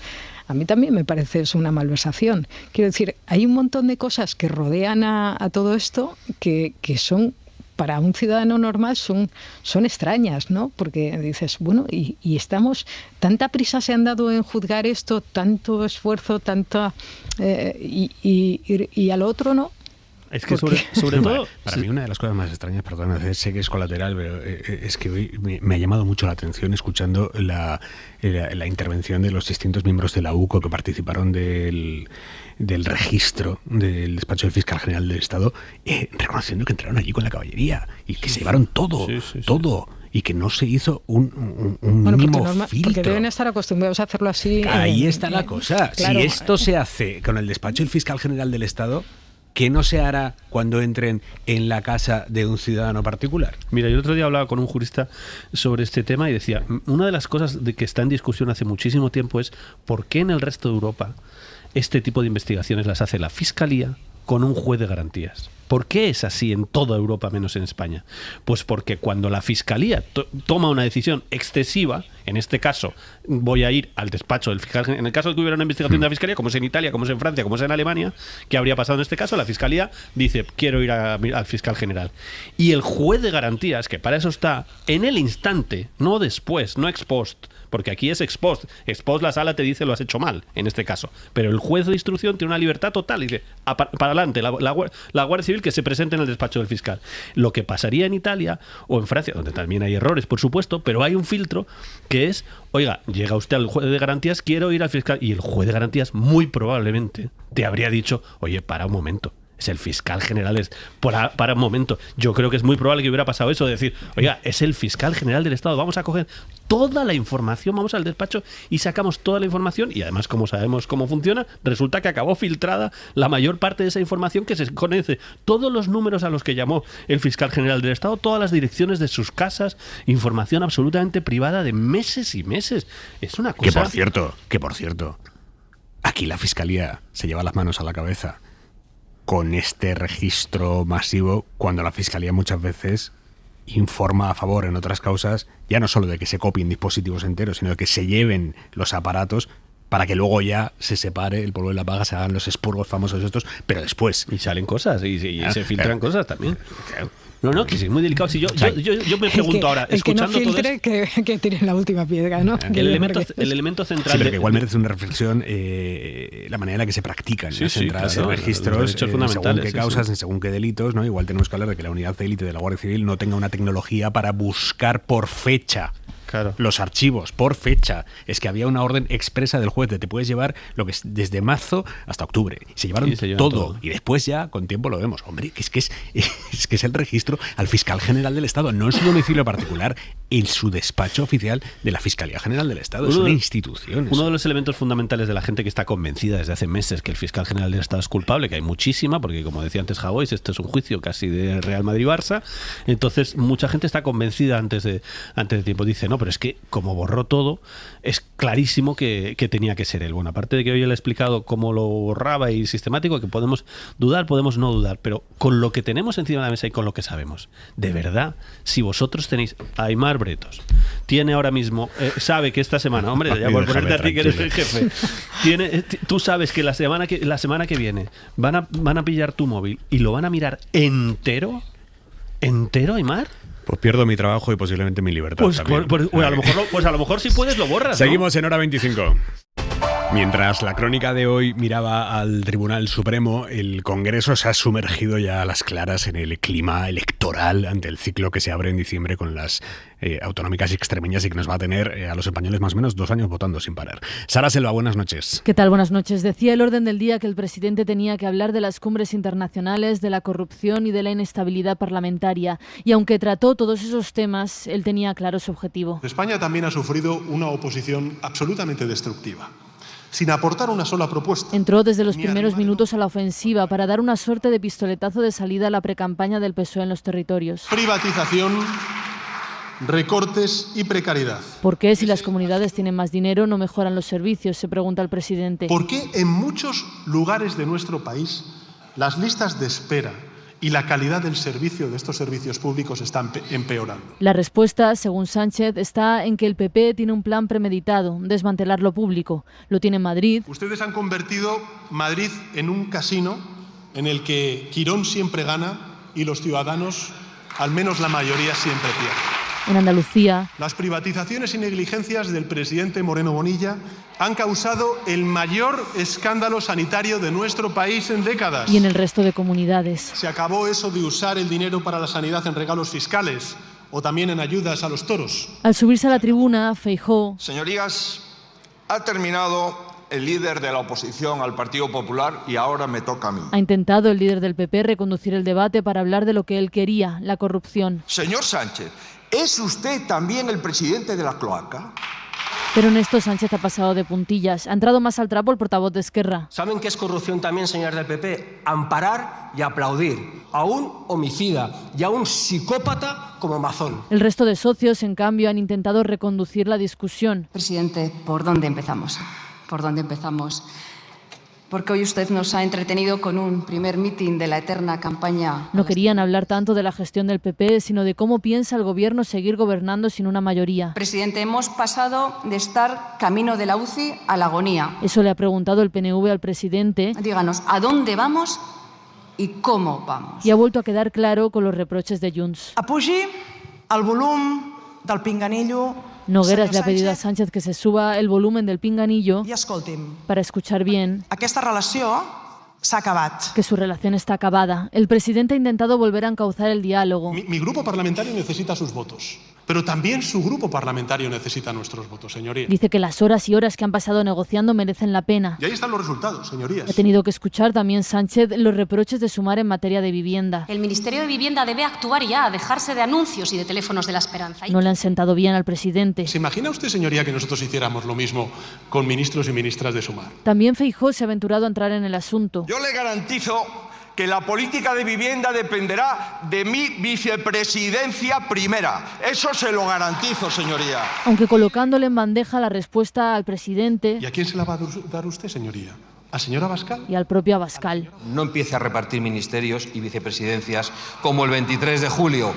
A mí también me parece eso una malversación. Quiero decir, hay un montón de cosas que rodean a todo esto que son para un ciudadano normal son extrañas, ¿no? Porque dices, bueno, y estamos, tanta prisa se han dado en juzgar esto, tanto esfuerzo, tanta y al otro no.
Es que sobre todo...
Para mí una de las cosas más extrañas, perdón, sé que es colateral, pero es que hoy me ha llamado mucho la atención escuchando la intervención de los distintos miembros de la UCO que participaron del registro del despacho del fiscal general del Estado, reconociendo que entraron allí con la caballería y que se llevaron todo, todo. Y que no se hizo un mínimo filtro.
Porque deben estar acostumbrados a hacerlo así.
Ahí está la cosa. Claro. Si esto se hace con el despacho del fiscal general del Estado, ¿qué no se hará cuando entren en la casa de un ciudadano particular?
Mira, yo el otro día hablaba con un jurista sobre este tema y decía, una de las cosas de que está en discusión hace muchísimo tiempo es por qué en el resto de Europa este tipo de investigaciones las hace la Fiscalía con un juez de garantías. ¿Por qué es así en toda Europa menos en España? Pues porque cuando la Fiscalía toma una decisión excesiva, en este caso voy a ir al despacho del fiscal, en el caso de que hubiera una investigación de la Fiscalía, como es en Italia, como es en Francia, como es en Alemania, ¿qué habría pasado en este caso? La Fiscalía dice, quiero ir al fiscal general. Y el juez de garantías, que para eso está, en el instante, no después, no ex post, porque aquí es ex post. Ex post la sala te dice lo has hecho mal, en este caso. Pero el juez de instrucción tiene una libertad total y dice, para adelante, la Guardia Civil que se presente en el despacho del fiscal. Lo que pasaría en Italia o en Francia, donde también hay errores, por supuesto, pero hay un filtro que es, oiga, llega usted al juez de garantías, quiero ir al fiscal. Y el juez de garantías muy probablemente te habría dicho, oye, para un momento. Es el fiscal general, para un momento. Yo creo que es muy probable que hubiera pasado eso, de decir, oiga, es el fiscal general del Estado, vamos a coger toda la información, vamos al despacho y sacamos toda la información, y además, como sabemos cómo funciona, resulta que acabó filtrada la mayor parte de esa información, que se conoce todos los números a los que llamó el fiscal general del Estado, todas las direcciones de sus casas, información absolutamente privada de meses y meses. Es una cosa...
Que por cierto, aquí la Fiscalía se lleva las manos a la cabeza con este registro masivo, cuando la Fiscalía muchas veces informa a favor en otras causas, ya no solo de que se copien dispositivos enteros, sino de que se lleven los aparatos para que luego ya se separe el polvo de la paga, se hagan los expurgos famosos estos, pero después.
Y salen cosas, y se filtran cosas también. No, que sí, es muy delicado. Si yo me pregunto ahora, escuchando todo esto,
que tiren la última piedra, ¿no?
El elemento central...
Sí, pero que igual merece una reflexión la manera en la que se practican las registros, según qué causas, según qué delitos, ¿no? Igual tenemos que hablar de que la unidad de élite de la Guardia Civil no tenga una tecnología para buscar por fecha los archivos, por fecha. Es que había una orden expresa del juez de te puedes llevar lo que es desde marzo hasta octubre. Se llevaron todo. Y después ya con tiempo lo vemos. Hombre, que es el registro al fiscal general del Estado, no en su domicilio particular, en su despacho oficial de la Fiscalía General del Estado. Es una institución.
Uno de los elementos fundamentales de la gente que está convencida desde hace meses que el fiscal general del Estado es culpable, que hay muchísima, porque como decía antes Javois, esto es un juicio casi de Real Madrid-Barça, entonces mucha gente está convencida antes de tiempo. Dice, no, pero es que como borró todo, es clarísimo que tenía que ser él. Bueno, aparte de que hoy le he explicado cómo lo borraba y sistemático, que podemos dudar, podemos no dudar, pero con lo que tenemos encima de la mesa y con lo que sabemos, de verdad, si vosotros tenéis a Aimar Bretos, tiene ahora mismo, sabe que esta semana, hombre, ya por ponerte a ti que eres el jefe, tú sabes que la semana que viene van a pillar tu móvil y lo van a mirar entero, Aimar.
Pues pierdo mi trabajo y posiblemente mi libertad.
A lo mejor si puedes lo borras.
Seguimos en Hora 25. Mientras la crónica de hoy miraba al Tribunal Supremo, el Congreso se ha sumergido ya a las claras en el clima electoral ante el ciclo que se abre en diciembre con las autonómicas y extremeñas y que nos va a tener a los españoles más o menos 2 años votando sin parar. Sara Selva, buenas noches.
¿Qué tal? Buenas noches. Decía el orden del día que el presidente tenía que hablar de las cumbres internacionales, de la corrupción y de la inestabilidad parlamentaria. Y aunque trató todos esos temas, él tenía claro su objetivo.
España también ha sufrido una oposición absolutamente destructiva, sin aportar una sola propuesta.
Entró desde los primeros minutos a la ofensiva para dar una suerte de pistoletazo de salida a la precampaña del PSOE en los territorios.
Privatización, recortes y precariedad.
¿Por qué, si las comunidades tienen más dinero, no mejoran los servicios?, se pregunta el presidente.
¿Por qué en muchos lugares de nuestro país las listas de espera y la calidad del servicio de estos servicios públicos están empeorando?
La respuesta, según Sánchez, está en que el PP tiene un plan premeditado, desmantelar lo público. Lo tiene Madrid.
Ustedes han convertido Madrid en un casino en el que Quirón siempre gana y los ciudadanos al menos la mayoría siempre pierde.
En Andalucía,
Las privatizaciones y negligencias del presidente Moreno Bonilla han causado el mayor escándalo sanitario de nuestro país en décadas.
y en el resto de comunidades.
Se acabó eso de usar el dinero para la sanidad en regalos fiscales o también en ayudas a los toros.
Al subirse a la tribuna, Feijóo
Señorías, ha terminado el líder de la oposición al Partido Popular y ahora me toca a mí.
ha intentado el líder del PP reconducir el debate para hablar de lo que él quería, la corrupción.
Señor Sánchez, ¿es usted también el presidente de la cloaca?
Pero en esto Sánchez ha pasado de puntillas. Ha entrado más al trapo el portavoz de Esquerra.
¿Saben qué es corrupción también, señores del PP? Amparar y aplaudir a un homicida y a un psicópata como Mazón.
El resto de socios, en cambio, han intentado reconducir la discusión.
Presidente, ¿por dónde empezamos? ¿Por dónde empezamos? Porque hoy usted nos ha entretenido con un primer mitin de la eterna campaña.
No querían hablar tanto de la gestión del PP, sino de cómo piensa el gobierno seguir gobernando sin una mayoría.
Presidente, hemos pasado de estar camino de la UCI a la agonía.
Eso le ha preguntado el PNV al presidente.
Díganos, ¿a dónde vamos y cómo vamos?
Y ha vuelto a quedar claro con los reproches de Junts.
Apugi el volum del pinganillo.
Nogueras le ha pedido a Sánchez que se suba el volumen del pinganillo
I escolti'm,
para escuchar bien
aquesta relació s'ha acabat.
que su relación está acabada. El presidente ha intentado volver a encauzar el diálogo.
Mi grupo parlamentario necesita sus votos, pero también su grupo parlamentario necesita nuestros votos, señorías.
Dice que las horas y horas que han pasado negociando merecen la pena.
Y ahí están los resultados, señorías.
Ha tenido que escuchar también Sánchez los reproches de Sumar en materia de vivienda.
El Ministerio de Vivienda debe actuar ya, dejarse de anuncios y de teléfonos de la esperanza.
No le han sentado bien al presidente.
¿Se imagina usted, señoría, que nosotros hiciéramos lo mismo con ministros y ministras de Sumar?
También Feijóo se ha aventurado a entrar en el asunto.
Yo le garantizo que la política de vivienda dependerá de mi vicepresidencia primera. Eso se lo garantizo, señoría.
Aunque colocándole en bandeja la respuesta al presidente
¿Y a quién se la va a dar usted, señoría? ¿A señora Abascal?
y al propio Abascal.
No empiece a repartir ministerios y vicepresidencias como el 23 de julio.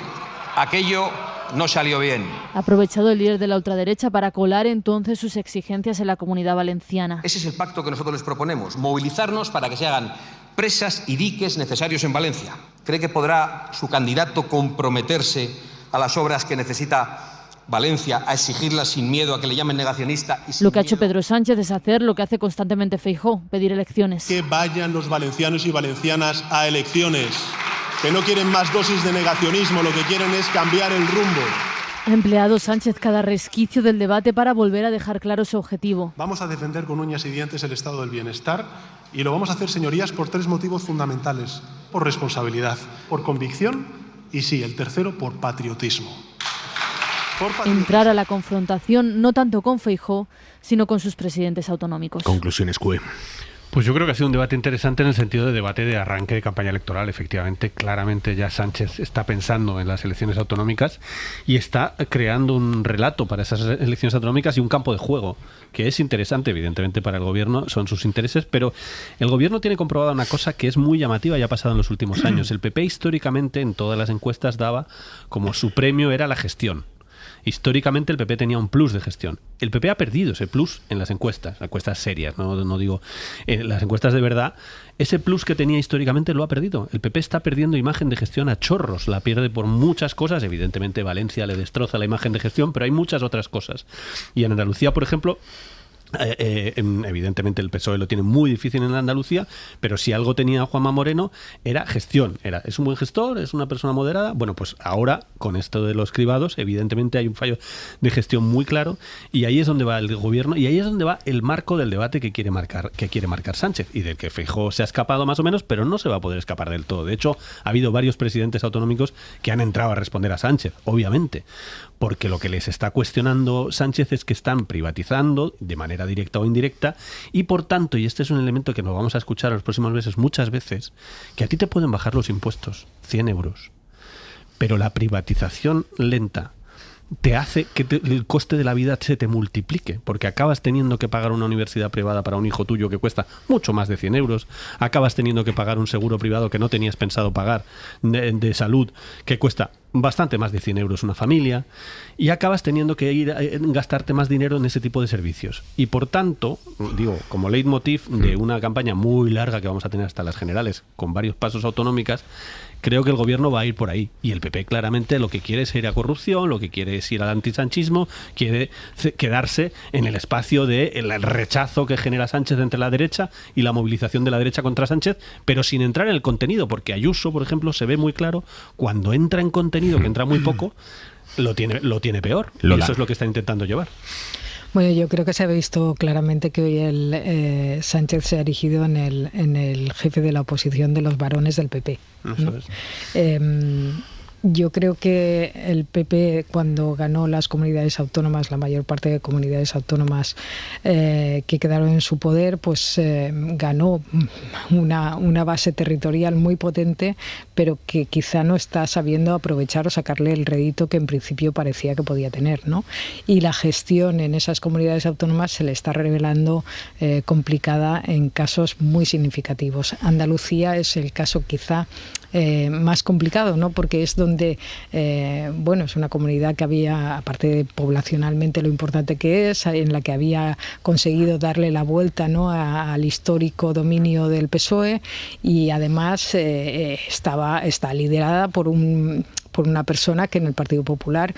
Aquello no salió bien.
Ha aprovechado el líder de la ultraderecha para colar entonces sus exigencias en la Comunidad Valenciana.
Ese es el pacto que nosotros les proponemos, movilizarnos para que se hagan presas y diques necesarios en Valencia. ¿Cree que podrá su candidato comprometerse a las obras que necesita Valencia, a exigirlas sin miedo a que le llamen negacionista?
Lo que ha hecho Pedro Sánchez es hacer lo que hace constantemente Feijóo, pedir elecciones.
Que vayan los valencianos y valencianas a elecciones, que no quieren más dosis de negacionismo, lo que quieren es cambiar el rumbo.
Ha empleado Sánchez cada resquicio del debate para volver a dejar claro su objetivo.
Vamos a defender con uñas y dientes el estado del bienestar y lo vamos a hacer, señorías, por tres motivos fundamentales. Por responsabilidad, por convicción y, sí, el tercero, por patriotismo.
Entrar a la confrontación no tanto con Feijóo, sino con sus presidentes autonómicos.
Conclusiones, QE.
Pues yo creo que ha sido un debate interesante en el sentido de debate de arranque de campaña electoral. Efectivamente, claramente ya Sánchez está pensando en las elecciones autonómicas y está creando un relato para esas elecciones autonómicas y un campo de juego que es interesante, evidentemente, para el gobierno, son sus intereses, pero el gobierno tiene comprobada una cosa que es muy llamativa y ha pasado en los últimos años. El PP históricamente en todas las encuestas daba como su premio era la gestión. Históricamente el PP tenía un plus de gestión. El PP ha perdido ese plus en las encuestas serias, no digo en las encuestas de verdad. Ese plus que tenía históricamente lo ha perdido. El PP está perdiendo imagen de gestión a chorros, la pierde por muchas cosas. Evidentemente Valencia le destroza la imagen de gestión, pero hay muchas otras cosas. Y en Andalucía, por ejemplo, evidentemente el PSOE lo tiene muy difícil en Andalucía, pero si algo tenía Juanma Moreno era gestión, es un buen gestor, es una persona moderada. Bueno, pues ahora con esto de los cribados evidentemente hay un fallo de gestión muy claro y ahí es donde va el gobierno y ahí es donde va el marco del debate que quiere marcar Sánchez y del que Feijóo se ha escapado más o menos, pero no se va a poder escapar del todo. De hecho, ha habido varios presidentes autonómicos que han entrado a responder a Sánchez, obviamente, porque lo que les está cuestionando Sánchez es que están privatizando de manera directa o indirecta y por tanto, y este es un elemento que nos vamos a escuchar en los próximos meses muchas veces, que a ti te pueden bajar los impuestos 100 euros, pero la privatización lenta te hace que el coste de la vida se te multiplique, porque acabas teniendo que pagar una universidad privada para un hijo tuyo que cuesta mucho más de 100 euros, acabas teniendo que pagar un seguro privado que no tenías pensado pagar de salud que cuesta bastante más de 100 euros una familia, y acabas teniendo que ir a gastarte más dinero en ese tipo de servicios. Y por tanto, digo, como leitmotiv de una campaña muy larga que vamos a tener hasta las generales, con varios pasos autonómicas, creo que el gobierno va a ir por ahí. Y el PP claramente lo que quiere es ir a corrupción, lo que quiere es ir al antisanchismo, quiere quedarse en el espacio del rechazo que genera Sánchez entre la derecha y la movilización de la derecha contra Sánchez, pero sin entrar en el contenido, porque Ayuso, por ejemplo, se ve muy claro cuando entra en contenido, que entra muy poco, lo tiene peor. Y eso es lo que está intentando llevar.
Bueno, yo creo que se ha visto claramente que hoy Sánchez se ha erigido en el jefe de la oposición de los varones del PP, ¿no?
Eso es.
Yo creo que el PP, cuando ganó las comunidades autónomas, la mayor parte de comunidades autónomas que quedaron en su poder, pues ganó una base territorial muy potente, pero que quizá no está sabiendo aprovechar o sacarle el rédito que en principio parecía que podía tener, ¿no? Y la gestión en esas comunidades autónomas se le está revelando complicada en casos muy significativos. Andalucía es el caso quizá más complicado, ¿no? Porque es donde, es una comunidad que había, aparte de poblacionalmente lo importante que es, en la que había conseguido darle la vuelta, ¿no?, al histórico dominio del PSOE, y además está liderada por una persona que en el Partido Popular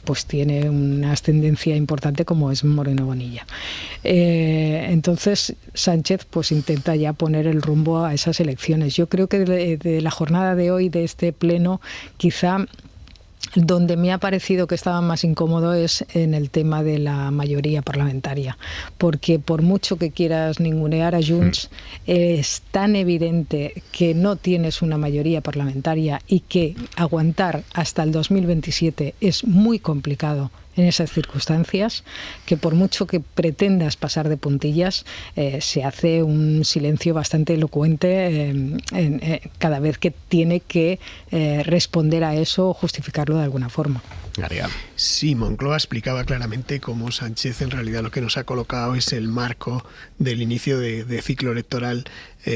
pues tiene una ascendencia importante, como es Moreno Bonilla. Entonces Sánchez pues intenta ya poner el rumbo a esas elecciones. Yo creo que de la jornada de hoy, de este pleno, quizá donde me ha parecido que estaba más incómodo es en el tema de la mayoría parlamentaria, porque por mucho que quieras ningunear a Junts, es tan evidente que no tienes una mayoría parlamentaria y que aguantar hasta el 2027 es muy complicado en esas circunstancias, que por mucho que pretendas pasar de puntillas, se hace un silencio bastante elocuente cada vez que tiene que responder a eso o justificarlo de alguna forma.
Sí, Moncloa explicaba claramente cómo Sánchez en realidad lo que nos ha colocado es el marco del inicio de ciclo electoral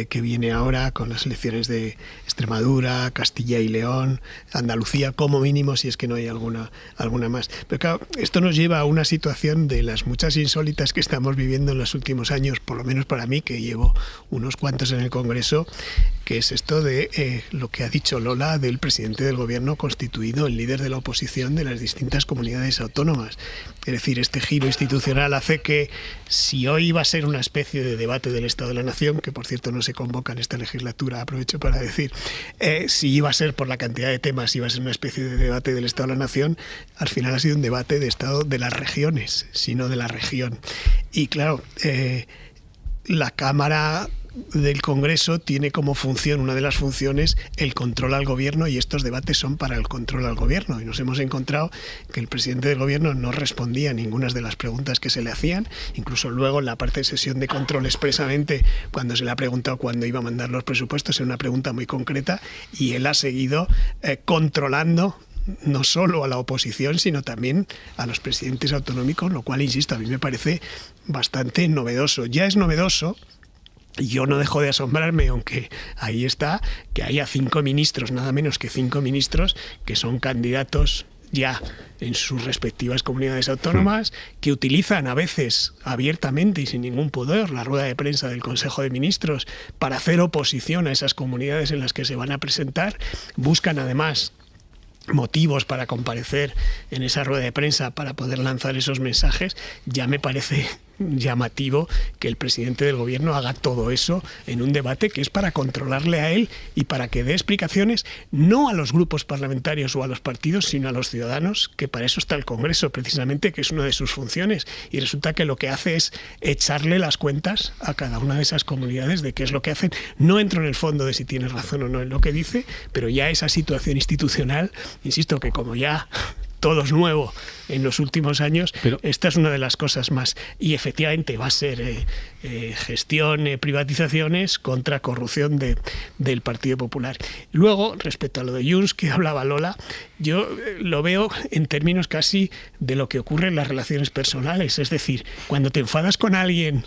que viene ahora con las elecciones de Extremadura, Castilla y León, Andalucía como mínimo, si es que no hay alguna más. Pero claro, esto nos lleva a una situación de las muchas insólitas que estamos viviendo en los últimos años, por lo menos para mí, que llevo unos cuantos en el Congreso, que es esto de lo que ha dicho Lola del presidente del Gobierno constituido, el líder de la oposición de las distintas comunidades autónomas. Es decir, este giro institucional hace que, si hoy iba a ser una especie de debate del Estado de la Nación, que por cierto no se convoca en esta legislatura, aprovecho para decir, si iba a ser por la cantidad de temas, iba a ser una especie de debate del Estado de la Nación, al final ha sido un debate de Estado de las regiones, sino de la región. Y claro, la Cámara del Congreso tiene como función, una de las funciones, el control al gobierno, y estos debates son para el control al gobierno, y nos hemos encontrado que el presidente del gobierno no respondía a ninguna de las preguntas que se le hacían, incluso luego en la parte de sesión de control expresamente, cuando se le ha preguntado cuándo iba a mandar los presupuestos, era una pregunta muy concreta, y él ha seguido controlando no solo a la oposición, sino también a los presidentes autonómicos, lo cual, insisto, a mí me parece bastante novedoso. Ya es novedoso. Yo no dejo de asombrarme, aunque ahí está, que haya 5 ministros, nada menos que 5 ministros, que son candidatos ya en sus respectivas comunidades autónomas, que utilizan a veces abiertamente y sin ningún pudor la rueda de prensa del Consejo de Ministros para hacer oposición a esas comunidades en las que se van a presentar, buscan además motivos para comparecer en esa rueda de prensa para poder lanzar esos mensajes. Ya me parece llamativo que el presidente del gobierno haga todo eso en un debate que es para controlarle a él y para que dé explicaciones no a los grupos parlamentarios o a los partidos, sino a los ciudadanos, que para eso está el Congreso precisamente, que es una de sus funciones, y resulta que lo que hace es echarle las cuentas a cada una de esas comunidades de qué es lo que hacen. No entro en el fondo de si tiene razón o no en lo que dice, pero ya esa situación institucional, insisto que como ya todo es nuevo en los últimos años, pero esta es una de las cosas más. Y efectivamente va a ser gestión, privatizaciones contra corrupción del Partido Popular. Luego, respecto a lo de Junts, que hablaba Lola, yo lo veo en términos casi de lo que ocurre en las relaciones personales. Es decir, cuando te enfadas con alguien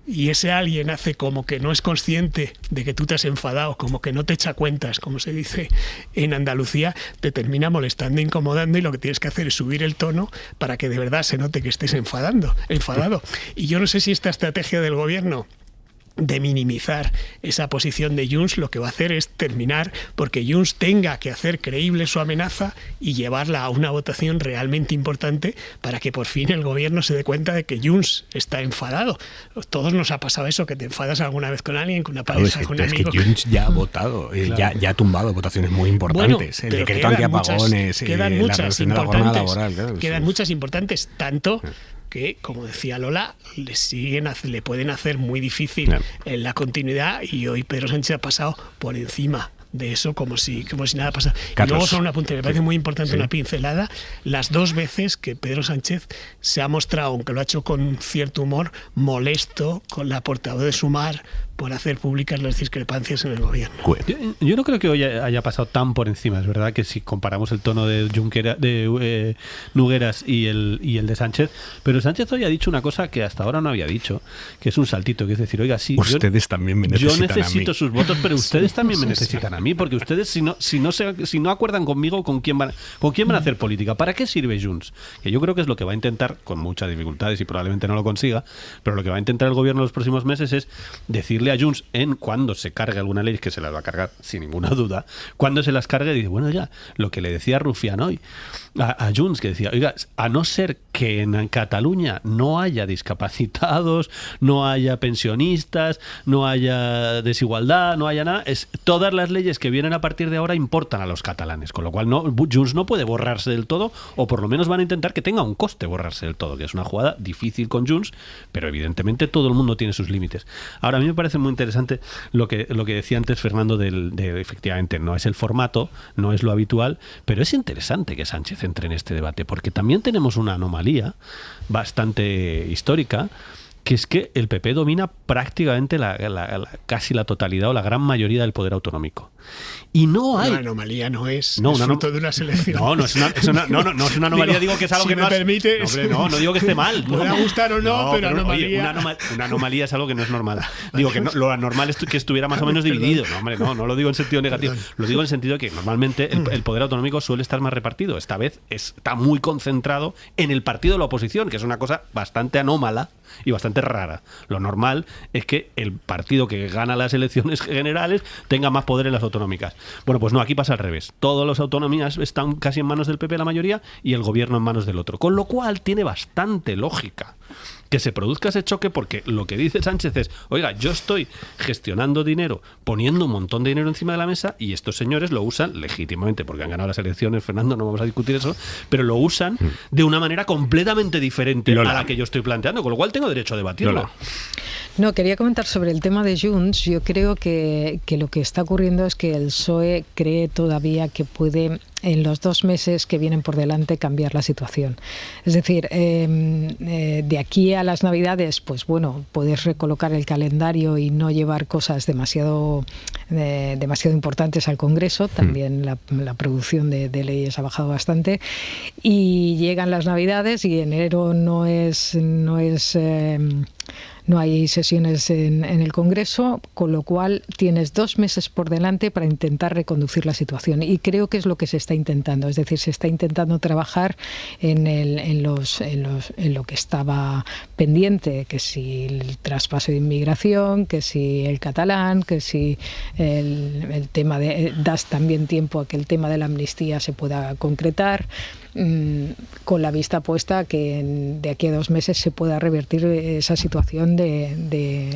y ese alguien hace como que no es consciente de que tú te has enfadado, como que no te echa cuentas, como se dice en Andalucía, te termina molestando, incomodando, y lo que tienes que hacer es subir el tono para que de verdad se note que estés enfadado. Y yo no sé si esta estrategia del gobierno de minimizar esa posición de Junts lo que va a hacer es terminar porque Junts tenga que hacer creíble su amenaza y llevarla a una votación realmente importante para que por fin el gobierno se dé cuenta de que Junts está enfadado. Todos nos ha pasado eso, que te enfadas alguna vez con alguien, con una pareja, con un amigo.
Es que Junts ya ha votado, ya ha tumbado votaciones muy importantes. El decreto antiapagones,
quedan
la reducción de la jornada laboral.
Quedan muchas importantes, tanto que, como decía Lola, le pueden hacer muy difícil la continuidad, y hoy Pedro Sánchez ha pasado por encima de eso como si nada pasara. Y luego solo un apunte, me parece muy importante una pincelada: las 2 veces que Pedro Sánchez se ha mostrado, aunque lo ha hecho con cierto humor, molesto con la portavoz de Sumar por hacer públicas las discrepancias en el gobierno.
Yo no creo que hoy haya pasado tan por encima. Es verdad que si comparamos el tono de Nogueras y el de Sánchez, pero Sánchez hoy ha dicho una cosa que hasta ahora no había dicho, que es un saltito, que es decir, oiga, sí,
ustedes también me necesitan,
yo necesito sus votos, pero ustedes también me necesitan a mí, porque ustedes si no acuerdan conmigo, ¿con quién van a hacer política? ¿Para qué sirve Junts? Que yo creo que es lo que va a intentar, con muchas dificultades y probablemente no lo consiga, pero lo que va a intentar el gobierno en los próximos meses es decirle a Junts, cuando se cargue alguna ley, que se las va a cargar sin ninguna duda, cuando se las cargue, dice, bueno, ya, lo que le decía Rufián hoy a Junts, que decía, oiga, a no ser que en Cataluña no haya discapacitados, no haya pensionistas, no haya desigualdad, no haya nada, todas las leyes que vienen a partir de ahora importan a los catalanes, con lo cual Junts no puede borrarse del todo, o por lo menos van a intentar que tenga un coste borrarse del todo, que es una jugada difícil con Junts, pero evidentemente todo el mundo tiene sus límites. Ahora, a mí me parece muy interesante lo que decía antes Fernando de efectivamente no es el formato, no es lo habitual, pero es interesante que Sánchez entre en este debate, porque también tenemos una anomalía bastante histórica, que es que el PP domina prácticamente casi la totalidad o la gran mayoría del poder autonómico. Y no hay...
Una anomalía no es fruto de una selección.
No es una anomalía, digo que es algo
si
que
me permites,
no digo que esté mal.
Podrá gustar o no, pero anomalía...
Oye, una anomalía es algo que no es normal. Digo que lo normal es que estuviera más o menos dividido. No, hombre, no lo digo en sentido negativo. Lo digo en el sentido de que normalmente el poder autonómico suele estar más repartido. Esta vez está muy concentrado en el partido de la oposición, que es una cosa bastante anómala y bastante rara. Lo normal es que el partido que gana las elecciones generales tenga más poder en las autonómicas. Bueno, pues no, aquí pasa al revés. Todas las autonomías están casi en manos del PP, la mayoría, y el gobierno en manos del otro. Con lo cual tiene bastante lógica que se produzca ese choque, porque lo que dice Sánchez es, oiga, yo estoy gestionando dinero, poniendo un montón de dinero encima de la mesa, y estos señores lo usan legítimamente porque han ganado las elecciones, Fernando, no vamos a discutir eso, pero lo usan de una manera completamente diferente a la que yo estoy planteando, con lo cual tengo derecho a debatirlo.
No, quería comentar sobre el tema de Junts. Yo creo que lo que está ocurriendo es que el PSOE cree todavía que puede, en los 2 meses que vienen por delante, cambiar la situación. Es decir, de aquí a las Navidades, pues bueno, puedes recolocar el calendario y no llevar cosas demasiado importantes al Congreso. También la producción de leyes ha bajado bastante. Y llegan las Navidades y enero no hay sesiones en el Congreso, con lo cual tienes 2 meses por delante para intentar reconducir la situación. Y creo que es lo que se está intentando. Es decir, se está intentando trabajar en lo que estaba pendiente, que si el traspaso de inmigración, que si el catalán, que si el tema das también tiempo a que el tema de la amnistía se pueda concretar, con la vista puesta que de aquí a 2 meses se pueda revertir esa situación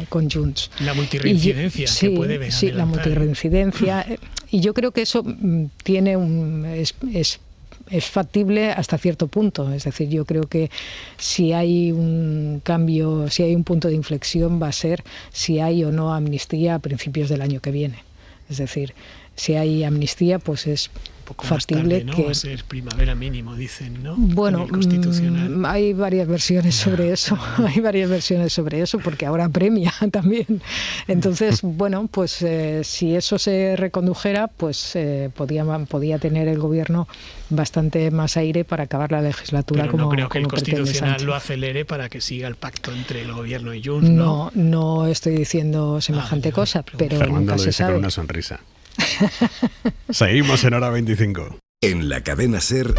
con Junts.
La multirreincidencia que puede venir.
Sí, la multirreincidencia. Y yo creo que eso es factible hasta cierto punto. Es decir, yo creo que si hay un cambio, si hay un punto de inflexión, va a ser si hay o no amnistía a principios del año que viene. Es decir, si hay amnistía, pues es factible
tarde, ¿no?
que
Va a ser primavera mínimo, dicen, ¿no?
Bueno,
Constitucional.
hay varias versiones sobre eso, hay varias versiones sobre eso, porque ahora premia también. Entonces, bueno, pues si eso se recondujera, pues podía tener el gobierno bastante más aire para acabar la legislatura.
Pero no creo que el Constitucional lo acelere para que siga el pacto entre el gobierno y Junts, ¿no?
No estoy diciendo semejante cosa, pero
Fernando
nunca se sabe.
una sonrisa. Seguimos en Hora 25.
En la cadena SER,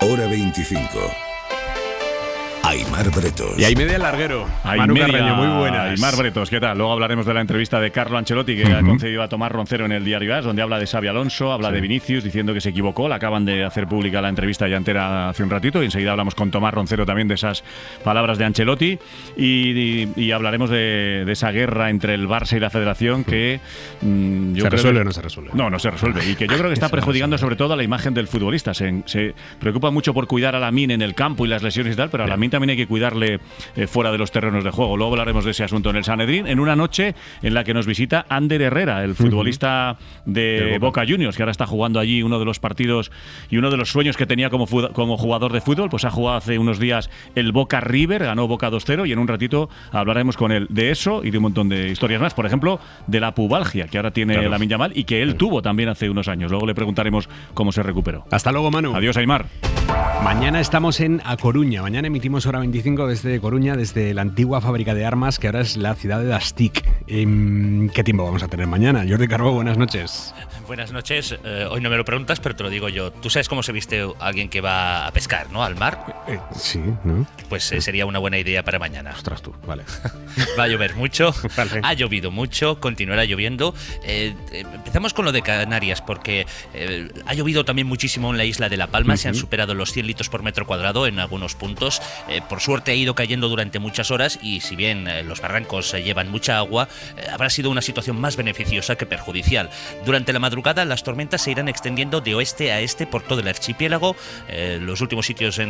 Hora 25. Aimar Bretos.
Y Aimedia el Larguero. Manu Carreño, muy buenas.
Aimar Bretos, ¿qué tal? Luego hablaremos de la entrevista de Carlo Ancelotti que ha concedido a Tomás Roncero en el diario AS, donde habla de Xabi Alonso, habla de Vinicius, diciendo que se equivocó. La acaban de hacer pública la entrevista ya entera hace un ratito y enseguida hablamos con Tomás Roncero también de esas palabras de Ancelotti y hablaremos de esa guerra entre el Barça y la Federación que
¿Se resuelve o no se resuelve?
No se resuelve y que yo creo que está perjudicando sobre todo a la imagen del futbolista. Se preocupa mucho por cuidar a Lamine en el campo y las lesiones y tal, pero a Lamine también hay que cuidarle fuera de los terrenos de juego. Luego hablaremos de ese asunto en el Sanedrín, en una noche en la que nos visita Ander Herrera, el futbolista de Boca Juniors, que ahora está jugando allí uno de los partidos y uno de los sueños que tenía como jugador de fútbol. Pues ha jugado hace unos días el Boca River, ganó Boca 2-0 y en un ratito hablaremos con él de eso y de un montón de historias más. Por ejemplo, de la pubalgia que ahora tiene Lamine Yamal y que él tuvo también hace unos años. Luego le preguntaremos cómo se recuperó.
Hasta luego, Manu.
Adiós, Aimar.
Mañana estamos en A Coruña. Mañana emitimos Hora 25 desde Coruña, desde la antigua fábrica de armas, que ahora es la ciudad de Dastic. ¿Qué tiempo vamos a tener mañana? Jordi Carbó, buenas noches.
Buenas noches. Hoy no me lo preguntas, pero te lo digo yo. ¿Tú sabes cómo se viste alguien que va a pescar, ¿no? Al mar.
Sí, ¿no?
Pues sería una buena idea para mañana.
Ostras tú, vale.
Va a llover mucho,
vale.
Ha llovido mucho, continuará lloviendo. Empezamos con lo de Canarias, porque ha llovido también muchísimo en la isla de La Palma. Se han superado los 100 litros por metro cuadrado en algunos puntos. Por suerte ha ido cayendo durante muchas horas y si bien los barrancos llevan mucha agua, habrá sido una situación más beneficiosa que perjudicial. Durante la madrugada las tormentas se irán extendiendo de oeste a este por todo el archipiélago. Los últimos sitios en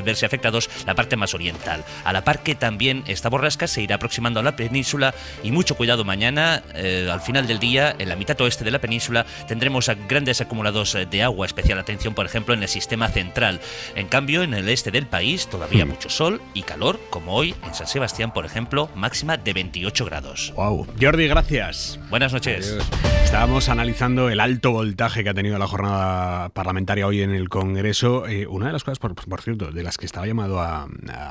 verse afectados, la parte más oriental. A la par que también esta borrasca se irá aproximando a la península y mucho cuidado mañana, al final del día, en la mitad oeste de la península, tendremos grandes acumulados de agua, especial atención por ejemplo en el sistema central. En cambio, en el este del país todavía mucho sol y calor, como hoy en San Sebastián, por ejemplo, máxima de 28 grados.
Wow. Jordi, gracias.
Buenas noches.
Adiós. Estábamos analizando el alto voltaje que ha tenido la jornada parlamentaria hoy en el Congreso. Una de las cosas, por cierto, de las que estaba llamado a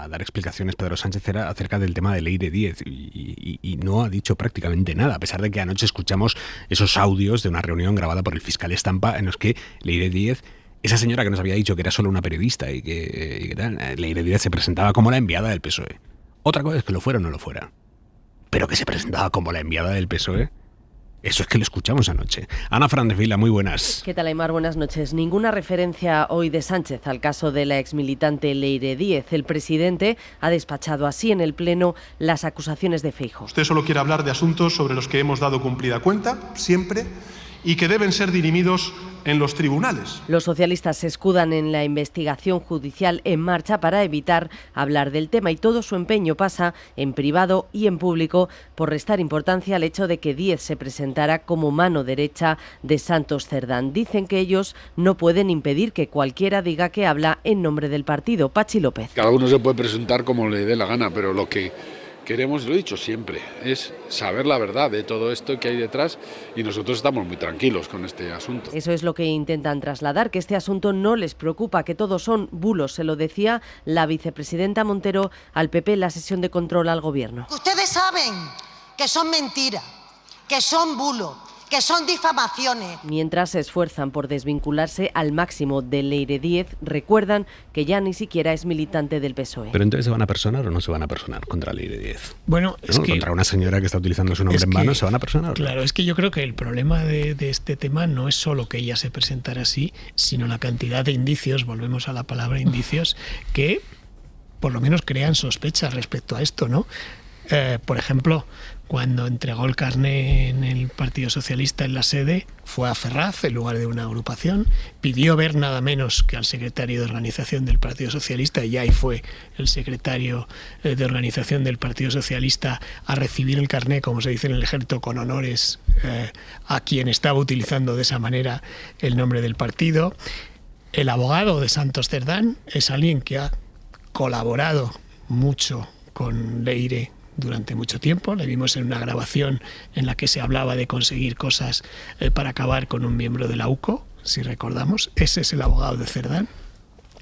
dar explicaciones Pedro Sánchez era acerca del tema de Leire Díez y no ha dicho prácticamente nada, a pesar de que anoche escuchamos esos audios de una reunión grabada por el fiscal Estampa en los que Leire Díez, esa señora que nos había dicho que era solo una periodista y que tal, Leire Díez se presentaba como la enviada del PSOE. Otra cosa es que lo fuera o no lo fuera, pero que se presentaba como la enviada del PSOE. Eso es que lo escuchamos anoche. Ana Fernández Vila, muy buenas.
¿Qué tal, Aimar? Buenas noches. Ninguna referencia hoy de Sánchez al caso de la exmilitante Leire Díez. El presidente ha despachado así en el Pleno las acusaciones de Feijóo.
Usted solo quiere hablar de asuntos sobre los que hemos dado cumplida cuenta, siempre, y que deben ser dirimidos en los tribunales.
Los socialistas se escudan en la investigación judicial en marcha para evitar hablar del tema y todo su empeño pasa en privado y en público por restar importancia al hecho de que Díez se presentara como mano derecha de Santos Cerdán. Dicen que ellos no pueden impedir que cualquiera diga que habla en nombre del partido. Pachi López.
Cada uno se puede presentar como le dé la gana, pero lo que queremos, lo he dicho siempre, es saber la verdad de todo esto que hay detrás y nosotros estamos muy tranquilos con este asunto.
Eso es lo que intentan trasladar, que este asunto no les preocupa, que todos son bulos, se lo decía la vicepresidenta Montero al PP en la sesión de control al gobierno.
Ustedes saben que son mentiras, que son bulos, que son difamaciones.
Mientras se esfuerzan por desvincularse al máximo de Leire Díez, recuerdan que ya ni siquiera es militante del PSOE.
¿Pero entonces se van a personar o no se van a personar contra Leire Díez?
Bueno, es que...
Contra una señora que está utilizando su nombre en vano, ¿se van a personar?
Claro, es que yo creo que el problema de este tema no es solo que ella se presentara así, sino la cantidad de indicios, volvemos a la palabra indicios, que por lo menos crean sospechas respecto a esto, ¿no? Por ejemplo, cuando entregó el carné en el Partido Socialista en la sede, fue a Ferraz en lugar de una agrupación, pidió ver nada menos que al secretario de organización del Partido Socialista, y ahí fue el secretario de organización del Partido Socialista a recibir el carné, como se dice en el ejército, con honores a quien estaba utilizando de esa manera el nombre del partido. El abogado de Santos Cerdán es alguien que ha colaborado mucho con Leire durante mucho tiempo. Le vimos en una grabación en la que se hablaba de conseguir cosas para acabar con un miembro de la UCO, si recordamos. Ese es el abogado de Cerdán.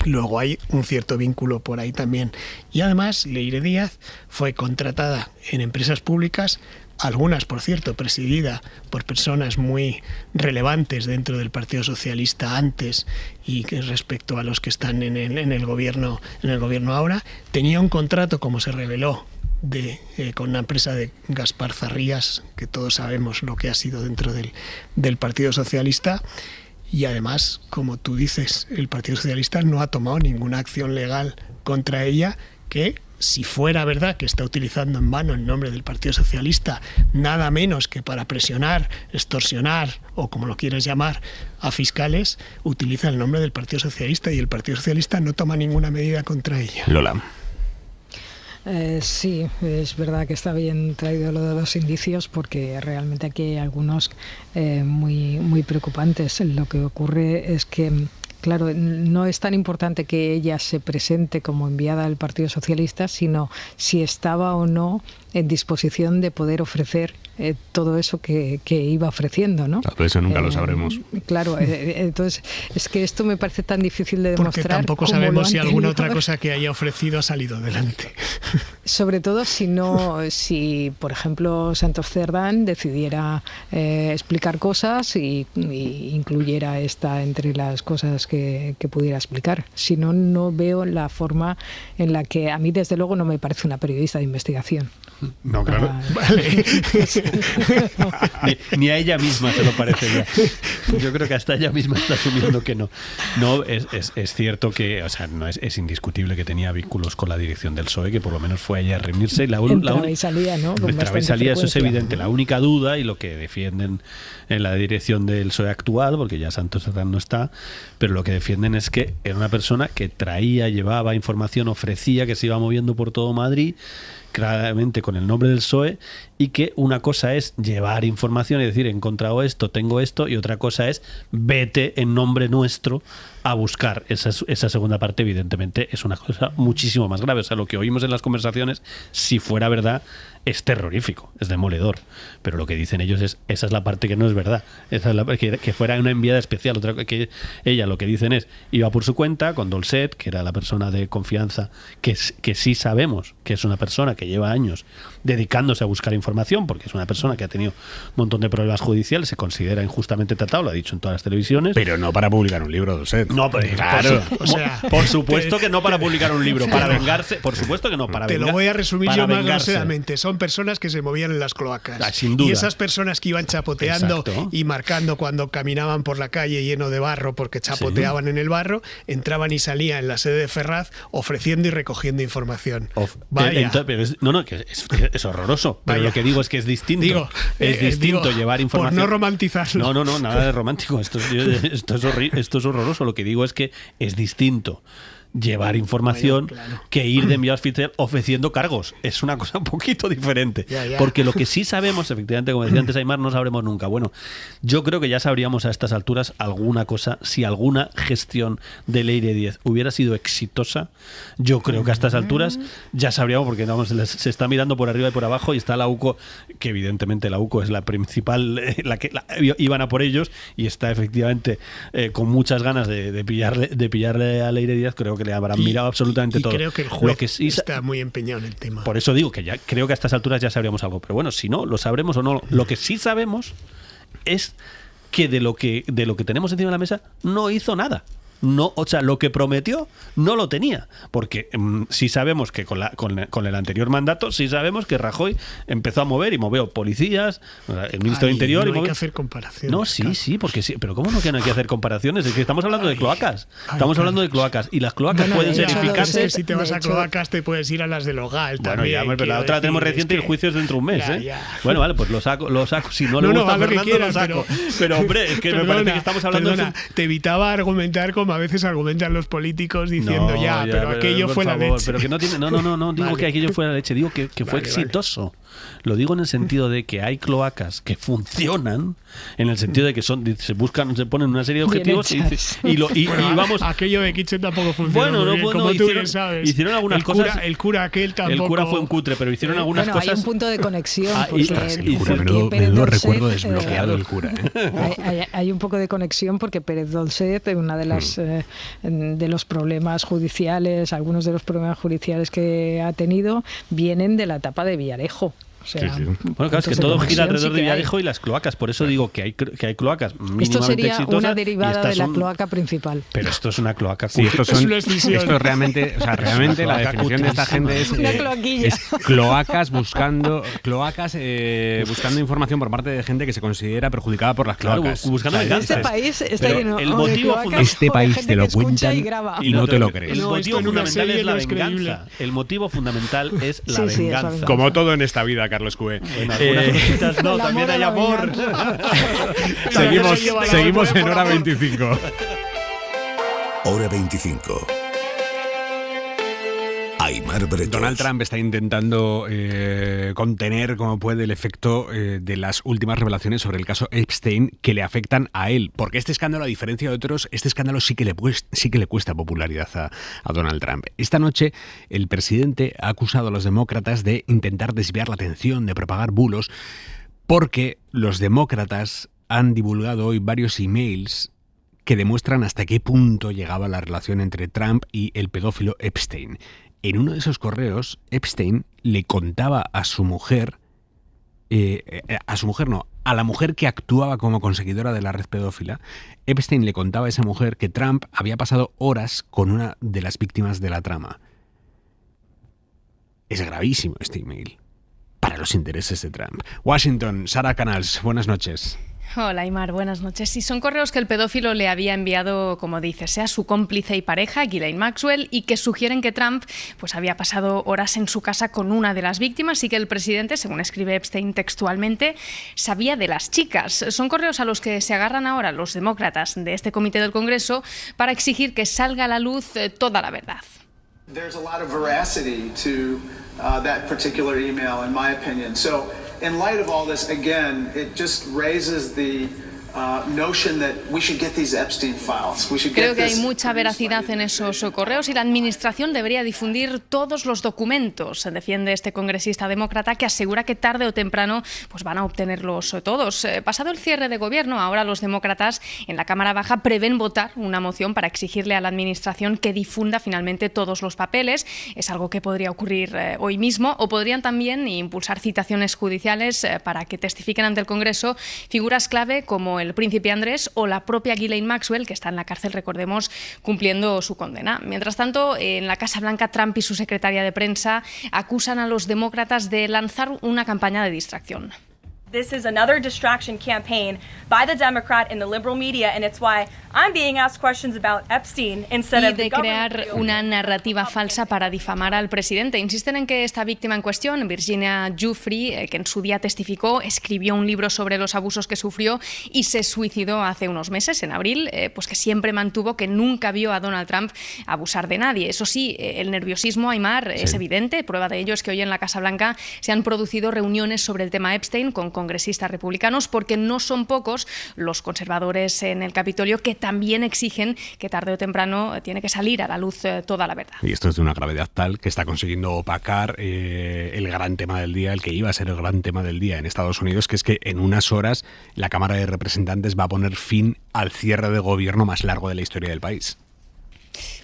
Luego hay un cierto vínculo por ahí también. Y además, Leire Díaz fue contratada en empresas públicas, algunas, por cierto, presidida por personas muy relevantes dentro del Partido Socialista antes y que respecto a los que están en el gobierno ahora. Tenía un contrato, como se reveló, con una empresa de Gaspar Zarrías, que todos sabemos lo que ha sido dentro del Partido Socialista. Y además, como tú dices, el Partido Socialista no ha tomado ninguna acción legal contra ella, que si fuera verdad que está utilizando en vano el nombre del Partido Socialista, nada menos que para presionar, extorsionar o como lo quieras llamar a fiscales, utiliza el nombre del Partido Socialista y el Partido Socialista no toma ninguna medida contra ella.
Lola.
Sí, es verdad que está bien traído lo de los indicios, porque realmente aquí hay algunos muy preocupantes. Lo que ocurre es que, claro, no es tan importante que ella se presente como enviada al Partido Socialista, sino si estaba o no en disposición de poder ofrecer todo eso que iba ofreciendo, ¿no?
Claro, eso nunca lo sabremos.
Claro, entonces es que esto me parece tan difícil de demostrar.
Porque tampoco sabemos si alguna otra cosa que haya ofrecido ha salido adelante.
Sobre todo si por ejemplo, Santos Cerdán decidiera explicar cosas y incluyera esta entre las cosas que pudiera explicar. Si no, no veo la forma en la que, a mí desde luego no me parece una periodista de investigación.
No, claro.
Vale.
Ni a ella misma se lo parece ya. Yo creo que hasta ella misma está asumiendo que no. No, es cierto que, o sea, no es indiscutible que tenía vínculos con la dirección del PSOE, que por lo menos fue allá a reunirse.
Entraba y salía, ¿no?
Entraba y salía, eso es evidente. La única duda, y lo que defienden en la dirección del PSOE actual, porque ya Santos Cerdán no está, pero lo que defienden es que era una persona que traía, llevaba información, ofrecía, que se iba moviendo por todo Madrid, claramente con el nombre del PSOE, y que una cosa es llevar información y decir, he encontrado esto, tengo esto, y otra cosa es vete en nombre nuestro a buscar. Esa segunda parte, evidentemente, es una cosa muchísimo más grave. O sea, lo que oímos en las conversaciones, si fuera verdad, es terrorífico, es demoledor. Pero lo que dicen ellos es, esa es la parte que no es verdad. Esa es que fuera una enviada especial. Otra que ella lo que dicen es, iba por su cuenta con Dolcet, que era la persona de confianza, que sí sabemos que es una persona que lleva años dedicándose a buscar información, porque es una persona que ha tenido un montón de problemas judiciales, se considera injustamente tratado, lo ha dicho en todas las televisiones.
Pero no para publicar un libro, Dolcet.
No, pero claro. Por supuesto que no para publicar un libro, para vengarse. Por supuesto que no, para vengarse.
Te lo voy a resumir yo más groseramente. Son personas que se movían en las cloacas.
Sin duda.
Y esas personas que iban chapoteando y marcando cuando caminaban por la calle lleno de barro, porque chapoteaban en el barro, entraban y salían en la sede de Ferraz ofreciendo y recogiendo información. Vaya.
Que es horroroso. Pero lo que digo es que es distinto. Es distinto llevar información.
Por no romantizarlo.
No, nada de romántico. Esto es horroroso. Lo que digo es que es distinto llevar información que ir de enviado oficial ofreciendo cargos. Es una cosa un poquito diferente. Porque lo que sí sabemos, efectivamente, como decía antes Aimar, no sabremos nunca. Bueno, yo creo que ya sabríamos a estas alturas alguna cosa. Si alguna gestión de Leire Díaz hubiera sido exitosa, yo creo que a estas alturas ya sabríamos, porque vamos, se está mirando por arriba y por abajo, y está la UCO, que evidentemente la UCO es la principal, iban a por ellos, y está efectivamente con muchas ganas de pillarle a Leire Díaz. Creo que le habrán mirado absolutamente todo.
Y creo que el juez está muy empeñado en el tema.
Por eso digo que ya creo que a estas alturas ya sabríamos algo. Pero bueno, si no, lo sabremos o no. Lo que sí sabemos es que de lo que tenemos encima de la mesa no hizo nada. no, o sea, lo que prometió no lo tenía, porque sí sabemos que con el anterior mandato, sí sabemos que Rajoy empezó a mover y movió policías, el ministro de Interior...
No
hay
que hacer comparaciones.
No, sí, porque sí, pero ¿cómo no que no hay que hacer comparaciones? Es que estamos hablando de cloacas, hablando de cloacas, y las clocas pueden ser eficaces...
Es que si te vas a clocas te puedes ir a las del hogar también.
Bueno, ya, pero la otra la tenemos reciente y el juicio es dentro de un mes, Bueno, vale, pues lo saco, si no le gusta a Fernando, lo saco. Pero hombre, es que me parece que estamos hablando de...
Te evitaba argumentar como a veces argumentan los políticos diciendo pero aquello fue la leche.
Pero que no tiene, no digo que aquello fue la leche, digo que fue exitoso. Lo digo en el sentido de que hay cloacas que funcionan, en el sentido de que se ponen una serie de objetivos y vamos.
Aquello de Kitchen tampoco funcionó.
Bueno,
como tú bien sabes.
Hicieron algunas cosas.
El cura aquel tampoco.
El cura fue un cutre, pero hicieron algunas cosas.
Hay un punto de conexión.
Menudo recuerdo desbloqueado el cura.
Hay un poco de conexión porque Pérez Dolcet, una de las de los problemas judiciales, algunos de los problemas judiciales que ha tenido, vienen de la etapa de Villarejo. O sea,
Bueno, claro, es que todo gira alrededor de Villarejo y las cloacas, por eso digo que hay cloacas mínimamente
esto sería
exitosas,
una derivada de la cloaca principal.
Pero esto es una cloaca.
Sí, esto es realmente la definición de esta gente es cloacas buscando información por parte de gente que se considera perjudicada por las cloacas.
Claro, buscando venganza.
Este país está lleno
de cloacas.
Este país te lo cuentan y no te lo crees.
El motivo fundamental es la venganza. El motivo fundamental es la venganza.
Como todo en esta vida, Carlos Cue.
Bueno, algunas cositas no, también hay amor.
Seguimos en Hora 25.
Hora 25. Aimar Bretos.
Donald Trump está intentando contener como puede el efecto de las últimas revelaciones sobre el caso Epstein que le afectan a él. Porque este escándalo, a diferencia de otros, este escándalo sí que le cuesta popularidad a Donald Trump. Esta noche el presidente ha acusado a los demócratas de intentar desviar la atención, de propagar bulos, porque los demócratas han divulgado hoy varios emails que demuestran hasta qué punto llegaba la relación entre Trump y el pedófilo Epstein. En uno de esos correos, Epstein le contaba a su mujer, a la mujer que actuaba como conseguidora de la red pedófila, Epstein le contaba a esa mujer que Trump había pasado horas con una de las víctimas de la trama. Es gravísimo este email para los intereses de Trump. Washington, Sara Canals, buenas noches.
Hola, Aimar, buenas noches. Sí, son correos que el pedófilo le había enviado, como dices, a su cómplice y pareja, Ghislaine Maxwell, y que sugieren que Trump pues, había pasado horas en su casa con una de las víctimas y que el presidente, según escribe Epstein textualmente, sabía de las chicas. Son correos a los que se agarran ahora los demócratas de este comité del Congreso para exigir que salga a la luz toda la verdad.
There's a lot of veracity to that particular email, in my opinion. So, in light of all this, again, it just raises the notion that we should get these Epstein files.
Creo que hay mucha veracidad en esos correos y la administración debería difundir todos los documentos. Defiende este congresista demócrata que asegura que tarde o temprano pues van a obtenerlos todos. Pasado el cierre de gobierno, ahora los demócratas en la Cámara Baja prevén votar una moción para exigirle a la administración que difunda finalmente todos los papeles. Es algo que podría ocurrir hoy mismo, o podrían también impulsar citaciones judiciales para que testifiquen ante el Congreso figuras clave como el príncipe Andrés o la propia Ghislaine Maxwell, que está en la cárcel, recordemos, cumpliendo su condena. Mientras tanto, en la Casa Blanca, Trump y su secretaria de prensa acusan a los demócratas de lanzar una campaña de distracción.
This is another distraction campaign by the Democrat and the liberal media, and it's why I'm being asked questions about Epstein instead of the government.
Y de crear una narrativa falsa para difamar al presidente. Insisten en que esta víctima en cuestión, Virginia Giuffre, que en su día testificó, escribió un libro sobre los abusos que sufrió y se suicidó hace unos meses, en abril, pues que siempre mantuvo que nunca vio a Donald Trump abusar de nadie. Eso sí, el nerviosismo, Aimar, es evidente. Prueba de ello es que hoy en la Casa Blanca se han producido reuniones sobre el tema Epstein con congresistas republicanos, porque no son pocos los conservadores en el Capitolio que también exigen que tarde o temprano tiene que salir a la luz toda la verdad.
Y esto es de una gravedad tal que está consiguiendo opacar el gran tema del día, el que iba a ser el gran tema del día en Estados Unidos, que es que en unas horas la Cámara de Representantes va a poner fin al cierre de gobierno más largo de la historia del país.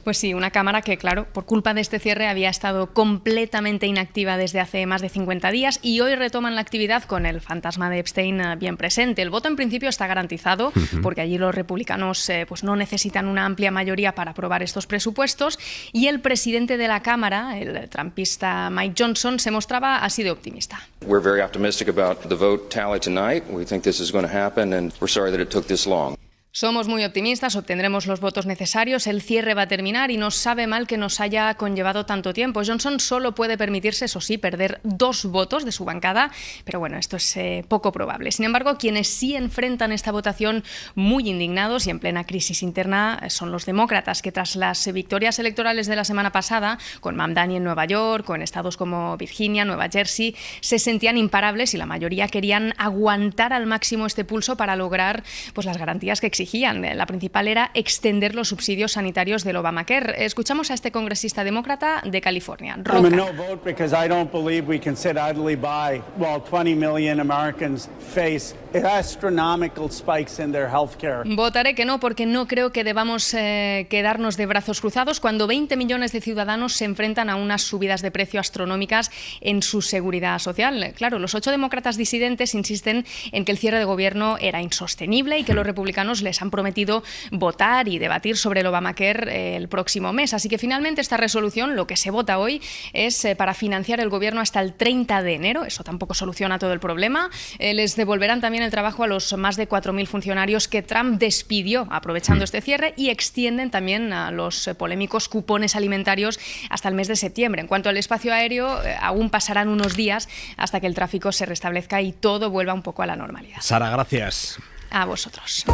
Pues sí, una Cámara que, claro, por culpa de este cierre había estado completamente inactiva desde hace más de 50 días y hoy retoman la actividad con el fantasma de Epstein bien presente. El voto en principio está garantizado porque allí los republicanos pues no necesitan una amplia mayoría para aprobar estos presupuestos y el presidente de la Cámara, el trumpista Mike Johnson, se mostraba así de optimista.
We're very optimistic about the vote tally tonight. We think this is going to happen and we're sorry that it took this long.
Somos muy optimistas, obtendremos los votos necesarios, el cierre va a terminar y nos sabe mal que nos haya conllevado tanto tiempo. Johnson solo puede permitirse, eso sí, perder 2 votos de su bancada, pero bueno, esto es poco probable. Sin embargo, quienes sí enfrentan esta votación muy indignados y en plena crisis interna son los demócratas, que tras las victorias electorales de la semana pasada, con Mamdani en Nueva York, con estados como Virginia, Nueva Jersey, se sentían imparables y la mayoría querían aguantar al máximo este pulso para lograr pues, las garantías que exigían. La principal era extender los subsidios sanitarios del Obamacare. Escuchamos a este congresista demócrata de California, Roca.
I'm a no vote because I don't believe we can sit idly by while 20 million Americans face astronomical spikes in their healthcare.
Votaré que no porque no creo que debamos quedarnos de brazos cruzados cuando 20 millones de ciudadanos se enfrentan a unas subidas de precio astronómicas en su seguridad social. Claro, los 8 demócratas disidentes insisten en que el cierre de gobierno era insostenible y que los republicanos les han prometido votar y debatir sobre el Obamacare el próximo mes. Así que finalmente esta resolución, lo que se vota hoy, es para financiar el gobierno hasta el 30 de enero. Eso tampoco soluciona todo el problema. Les devolverán también el trabajo a los más de 4.000 funcionarios que Trump despidió aprovechando este cierre y extienden también a los polémicos cupones alimentarios hasta el mes de septiembre. En cuanto al espacio aéreo, aún pasarán unos días hasta que el tráfico se restablezca y todo vuelva un poco a la normalidad.
Sara, gracias.
A vosotros.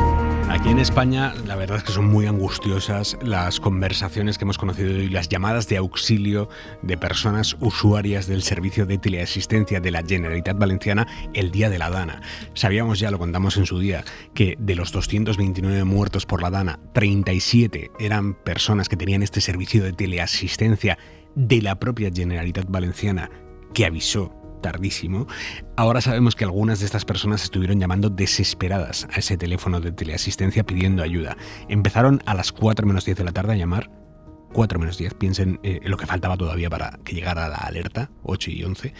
Aquí en España, la verdad es que son muy angustiosas las conversaciones que hemos conocido y las llamadas de auxilio de personas usuarias del servicio de teleasistencia de la Generalitat Valenciana el día de la Dana. Sabíamos ya, lo contamos en su día, que de los 229 muertos por la Dana, 37 eran personas que tenían este servicio de teleasistencia de la propia Generalitat Valenciana que avisó tardísimo. Ahora sabemos que algunas de estas personas estuvieron llamando desesperadas a ese teléfono de teleasistencia pidiendo ayuda. Empezaron a las 4 menos 10 de la tarde a llamar. 4 menos 10, piensen en lo que faltaba todavía para que llegara la alerta, 8 y 11.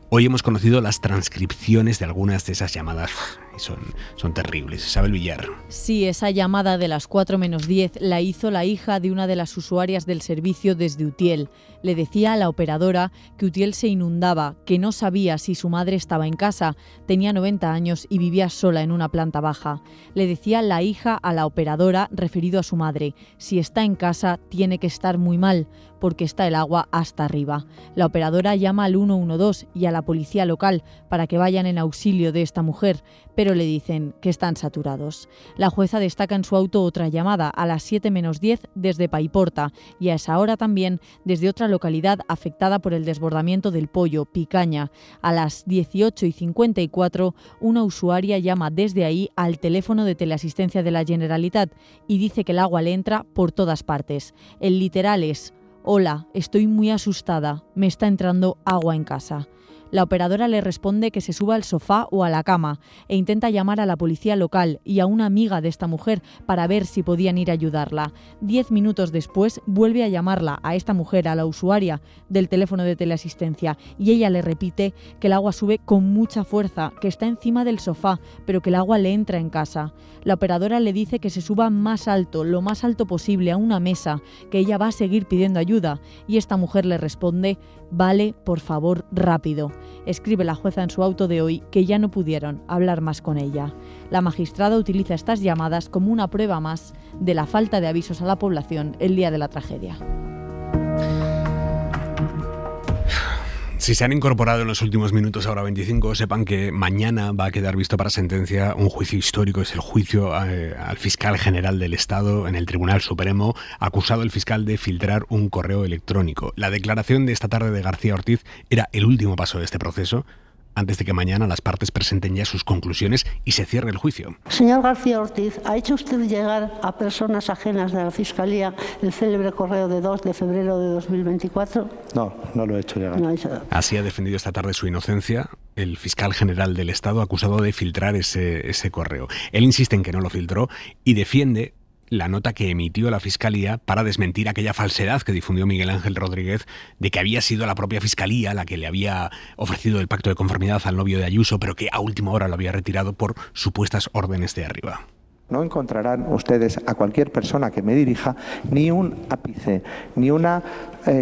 Hoy hemos conocido las transcripciones de algunas de esas llamadas y son terribles. Isabel Villar.
Sí, esa llamada de las 4 menos 10 la hizo la hija de una de las usuarias del servicio desde Utiel. Le decía a la operadora que Utiel se inundaba, que no sabía si su madre estaba en casa, tenía 90 años y vivía sola en una planta baja. Le decía la hija a la operadora, referido a su madre, si está en casa tiene que estar muy mal, porque está el agua hasta arriba. La operadora llama al 112 y a la policía local para que vayan en auxilio de esta mujer, pero le dicen que están saturados. La jueza destaca en su auto otra llamada a las 7 menos 10 desde Paiporta y a esa hora también desde otra localidad afectada por el desbordamiento del Poyo, Picaña. A las 18:54 una usuaria llama desde ahí al teléfono de teleasistencia de la Generalitat y dice que el agua le entra por todas partes. El literal es: hola, estoy muy asustada, me está entrando agua en casa. La operadora le responde que se suba al sofá o a la cama e intenta llamar a la policía local y a una amiga de esta mujer para ver si podían ir a ayudarla. 10 minutos después vuelve a llamarla a esta mujer, a la usuaria del teléfono de teleasistencia, y ella le repite que el agua sube con mucha fuerza, que está encima del sofá, pero que el agua le entra en casa. La operadora le dice que se suba más alto, lo más alto posible, a una mesa, que ella va a seguir pidiendo ayuda, y esta mujer le responde: vale, por favor, rápido. Escribe la jueza en su auto de hoy que ya no pudieron hablar más con ella. La magistrada utiliza estas llamadas como una prueba más de la falta de avisos a la población el día de la tragedia.
Si se han incorporado en los últimos minutos a Hora 25, sepan que mañana va a quedar visto para sentencia un juicio histórico. Es el juicio al fiscal general del Estado en el Tribunal Supremo, acusado el fiscal de filtrar un correo electrónico. La declaración de esta tarde de García Ortiz era el último paso de este proceso, antes de que mañana las partes presenten ya sus conclusiones y se cierre el juicio.
Señor García Ortiz, ¿ha hecho usted llegar a personas ajenas de la Fiscalía el célebre correo de 2 de febrero de 2024?
No, no lo he hecho llegar.
No ha hecho.
Así ha defendido esta tarde su inocencia el fiscal general del Estado, acusado de filtrar ese correo. Él insiste en que no lo filtró y defiende la nota que emitió la Fiscalía para desmentir aquella falsedad que difundió Miguel Ángel Rodríguez de que había sido la propia Fiscalía la que le había ofrecido el pacto de conformidad al novio de Ayuso, pero que a última hora lo había retirado por supuestas órdenes de arriba.
No encontrarán ustedes a cualquier persona que me dirija ni un ápice, ni una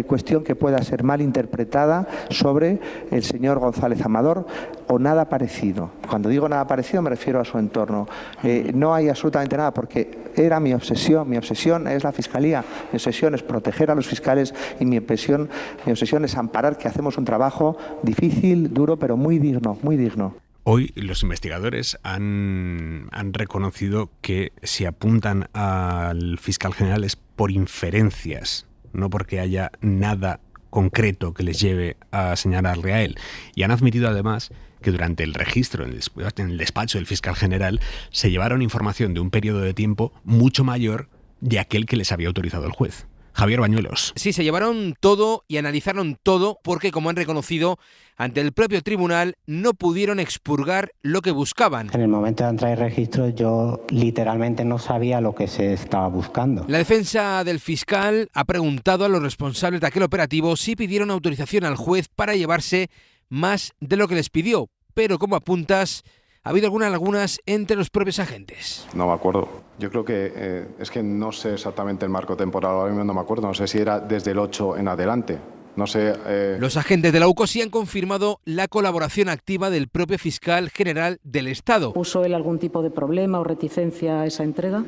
cuestión que pueda ser mal interpretada sobre el señor González Amador o nada parecido. Cuando digo nada parecido me refiero a su entorno. No hay absolutamente nada porque era mi obsesión es la Fiscalía, mi obsesión es proteger a los fiscales y mi obsesión es amparar que hacemos un trabajo difícil, duro, pero muy digno, muy digno.
Hoy los investigadores han reconocido que si apuntan al fiscal general es por inferencias, no porque haya nada concreto que les lleve a señalarle a él. Y han admitido además que durante el registro en el despacho del fiscal general se llevaron información de un periodo de tiempo mucho mayor de aquel que les había autorizado el juez. Javier Bañuelos.
Sí, se llevaron todo y analizaron todo porque, como han reconocido ante el propio tribunal, no pudieron expurgar lo que buscaban.
En el momento de entrar en registro yo literalmente no sabía lo que se estaba buscando.
La defensa del fiscal ha preguntado a los responsables de aquel operativo si pidieron autorización al juez para llevarse más de lo que les pidió, pero como apuntas, ha habido algunas lagunas entre los propios agentes.
No me acuerdo. Yo creo que es que no sé exactamente el marco temporal, ahora mismo no me acuerdo, no sé si era desde el 8 en adelante. No sé.
Los agentes de la UCO sí han confirmado la colaboración activa del propio fiscal general del Estado.
¿Puso él algún tipo de problema o reticencia a esa entrega?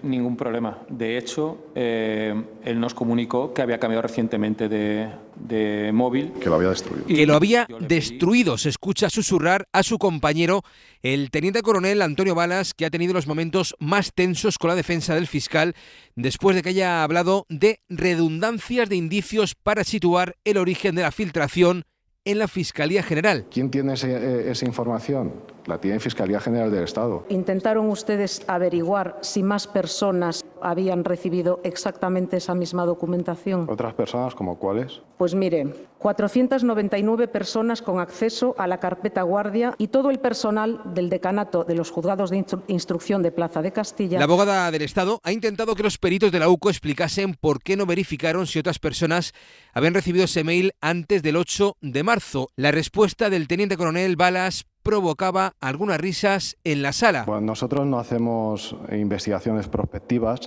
Ningún problema. De hecho, él nos comunicó que había cambiado recientemente de móvil.
Que lo había destruido.
Que lo había destruido. Se escucha susurrar a su compañero, el teniente coronel Antonio Balas, que ha tenido los momentos más tensos con la defensa del fiscal después de que haya hablado de redundancias de indicios para situar el origen de la filtración en la Fiscalía General.
¿Quién tiene esa información? La tiene Fiscalía General del Estado.
¿Intentaron ustedes averiguar si más personas habían recibido exactamente esa misma documentación?
¿Otras personas como cuáles?
Pues mire, 499 personas con acceso a la carpeta guardia y todo el personal del decanato de los juzgados de instrucción de Plaza de Castilla.
La abogada del Estado ha intentado que los peritos de la UCO explicasen por qué no verificaron si otras personas habían recibido ese mail antes del 8 de marzo. La respuesta del teniente coronel Balas provocaba algunas risas en la sala.
Bueno, nosotros no hacemos investigaciones prospectivas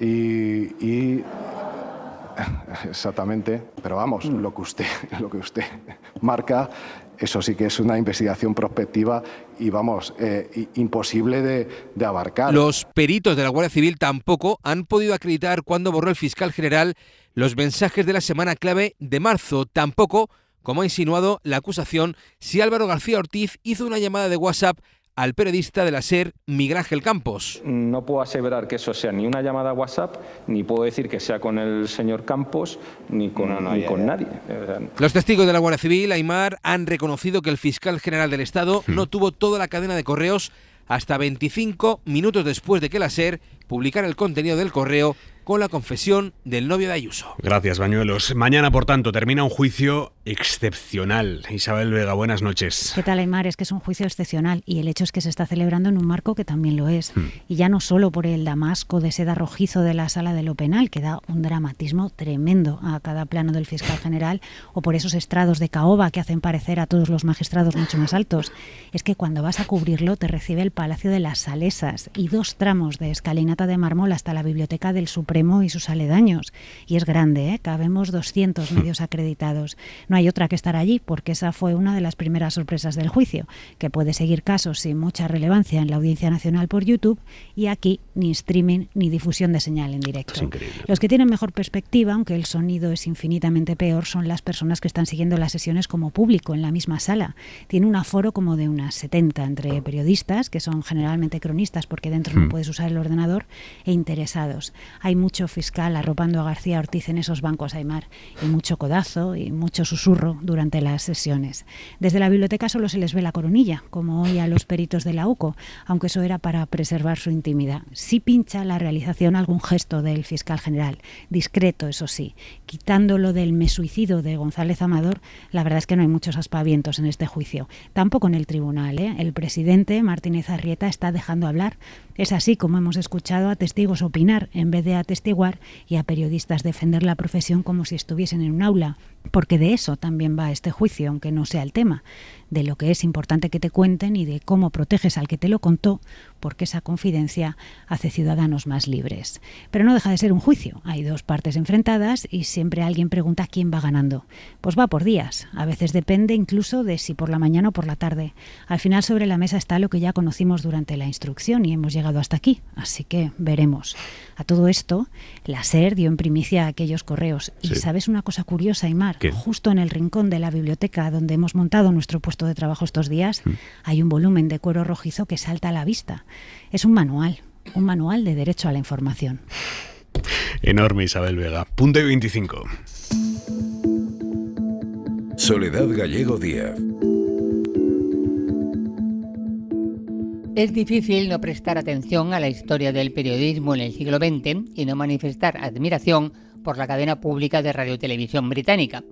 y exactamente, pero vamos, lo que usted marca, eso sí que es una investigación prospectiva y vamos, imposible de abarcar.
Los peritos de la Guardia Civil tampoco han podido acreditar cuándo borró el fiscal general los mensajes de la semana clave de marzo. Tampoco, como ha insinuado la acusación, si Álvaro García Ortiz hizo una llamada de WhatsApp al periodista de la SER, Miguel Ángel Campos.
No puedo aseverar que eso sea ni una llamada a WhatsApp, ni puedo decir que sea con el señor Campos, ni con nadie.
Los testigos de la Guardia Civil, Aimar, han reconocido que el fiscal general del Estado no tuvo toda la cadena de correos hasta 25 minutos después de que la SER publicara el contenido del correo con la confesión del novio de Ayuso.
Gracias, Bañuelos. Mañana, por tanto, termina un juicio excepcional. Isabel Vega, buenas noches.
¿Qué tal, Aimar? Es que es un juicio excepcional y el hecho es que se está celebrando en un marco que también lo es. Y ya no solo por el damasco de seda rojizo de la sala de lo penal, que da un dramatismo tremendo a cada plano del fiscal general, o por esos estrados de caoba que hacen parecer a todos los magistrados mucho más altos. Es que cuando vas a cubrirlo te recibe el Palacio de las Salesas y 2 tramos de escalinata de mármol hasta la Biblioteca del Supremo y sus aledaños. Y es grande, ¿eh? Cabemos 200 medios acreditados. No hay otra que estar allí, porque esa fue una de las primeras sorpresas del juicio, que puede seguir casos sin mucha relevancia en la Audiencia Nacional por YouTube, y aquí ni streaming ni difusión de señal en directo. Los que tienen mejor perspectiva, aunque el sonido es infinitamente peor, son las personas que están siguiendo las sesiones como público en la misma sala. Tiene un aforo como de unas 70 entre periodistas, que son generalmente cronistas porque dentro no puedes usar el ordenador, e interesados. Hay mucho fiscal arropando a García Ortiz en esos bancos, Aimar, y mucho codazo y mucho susurro susurro durante las sesiones. Desde la biblioteca solo se les ve la coronilla, como hoy a los peritos de la UCO, aunque eso era para preservar su intimidad. Sí pincha la realización algún gesto del fiscal general, discreto eso sí. Quitándolo del me suicido de González Amador, la verdad es que no hay muchos aspavientos en este juicio. Tampoco en el tribunal, ¿eh? El presidente, Martínez Arrieta, está dejando hablar. Es así como hemos escuchado a testigos opinar en vez de atestiguar y a periodistas defender la profesión como si estuviesen en un aula, porque de eso también va este juicio, aunque no sea el tema, de lo que es importante que te cuenten y de cómo proteges al que te lo contó, porque esa confidencia hace ciudadanos más libres. Pero no deja de ser un juicio, hay dos partes enfrentadas y siempre alguien pregunta quién va ganando. Pues va por días, a veces depende incluso de si por la mañana o por la tarde. Al final sobre la mesa está lo que ya conocimos durante la instrucción y hemos llegado hasta aquí, así que veremos. A todo esto, la SER dio en primicia aquellos correos. Y ¿sabes una cosa curiosa, Aimar?
¿Qué?
Justo en el rincón de la biblioteca donde hemos montado nuestro puesto de trabajo estos días, hay un volumen de cuero rojizo que salta a la vista. Es un manual de derecho a la información.
Enorme, Isabel Vega. Punto y 25.
Soledad Gallego Díaz.
Es difícil no prestar atención a la historia del periodismo en el siglo XX y no manifestar admiración por la cadena pública de radiotelevisión británica.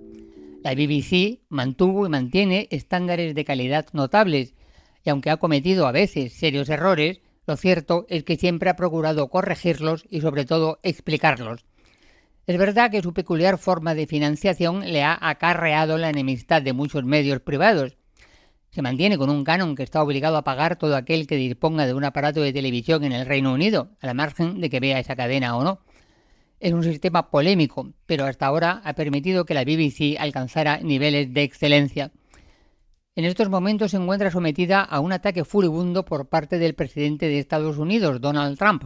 La BBC mantuvo y mantiene estándares de calidad notables y aunque ha cometido a veces serios errores, lo cierto es que siempre ha procurado corregirlos y sobre todo explicarlos. Es verdad que su peculiar forma de financiación le ha acarreado la enemistad de muchos medios privados. Se mantiene con un canon que está obligado a pagar todo aquel que disponga de un aparato de televisión en el Reino Unido, a la margen de que vea esa cadena o no. Es un sistema polémico, pero hasta ahora ha permitido que la BBC alcanzara niveles de excelencia. En estos momentos se encuentra sometida a un ataque furibundo por parte del presidente de Estados Unidos, Donald Trump.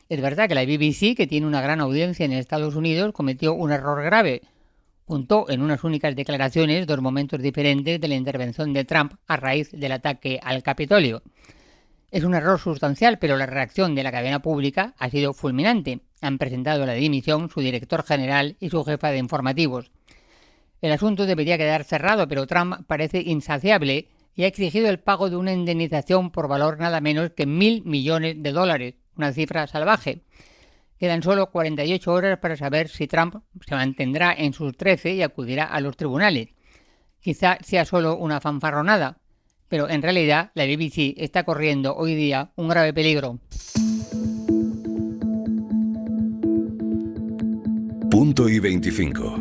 Es verdad que la BBC, que tiene una gran audiencia en Estados Unidos, cometió un error grave. Juntó en unas únicas declaraciones dos momentos diferentes de la intervención de Trump a raíz del ataque al Capitolio. Es un error sustancial, pero la reacción de la cadena pública ha sido fulminante. Han presentado la dimisión su director general y su jefa de informativos. El asunto debería quedar cerrado, pero Trump parece insaciable y ha exigido el pago de una indemnización por valor nada menos que $1.000 millones, una cifra salvaje. Quedan solo 48 horas para saber si Trump se mantendrá en sus 13 y acudirá a los tribunales. Quizá sea solo una fanfarronada, pero en realidad la BBC está corriendo hoy día un grave peligro.
Punto y 25.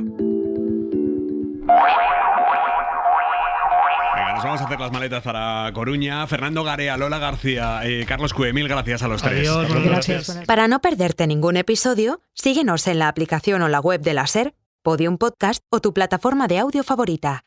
Venga, nos vamos a hacer las maletas para Coruña. Fernando Garea, Lola García, Carlos Cue, mil gracias a los tres.
Adiós, gracias. Para no perderte ningún episodio, síguenos en la aplicación o la web de la SER, Podium Podcast o tu plataforma de audio favorita.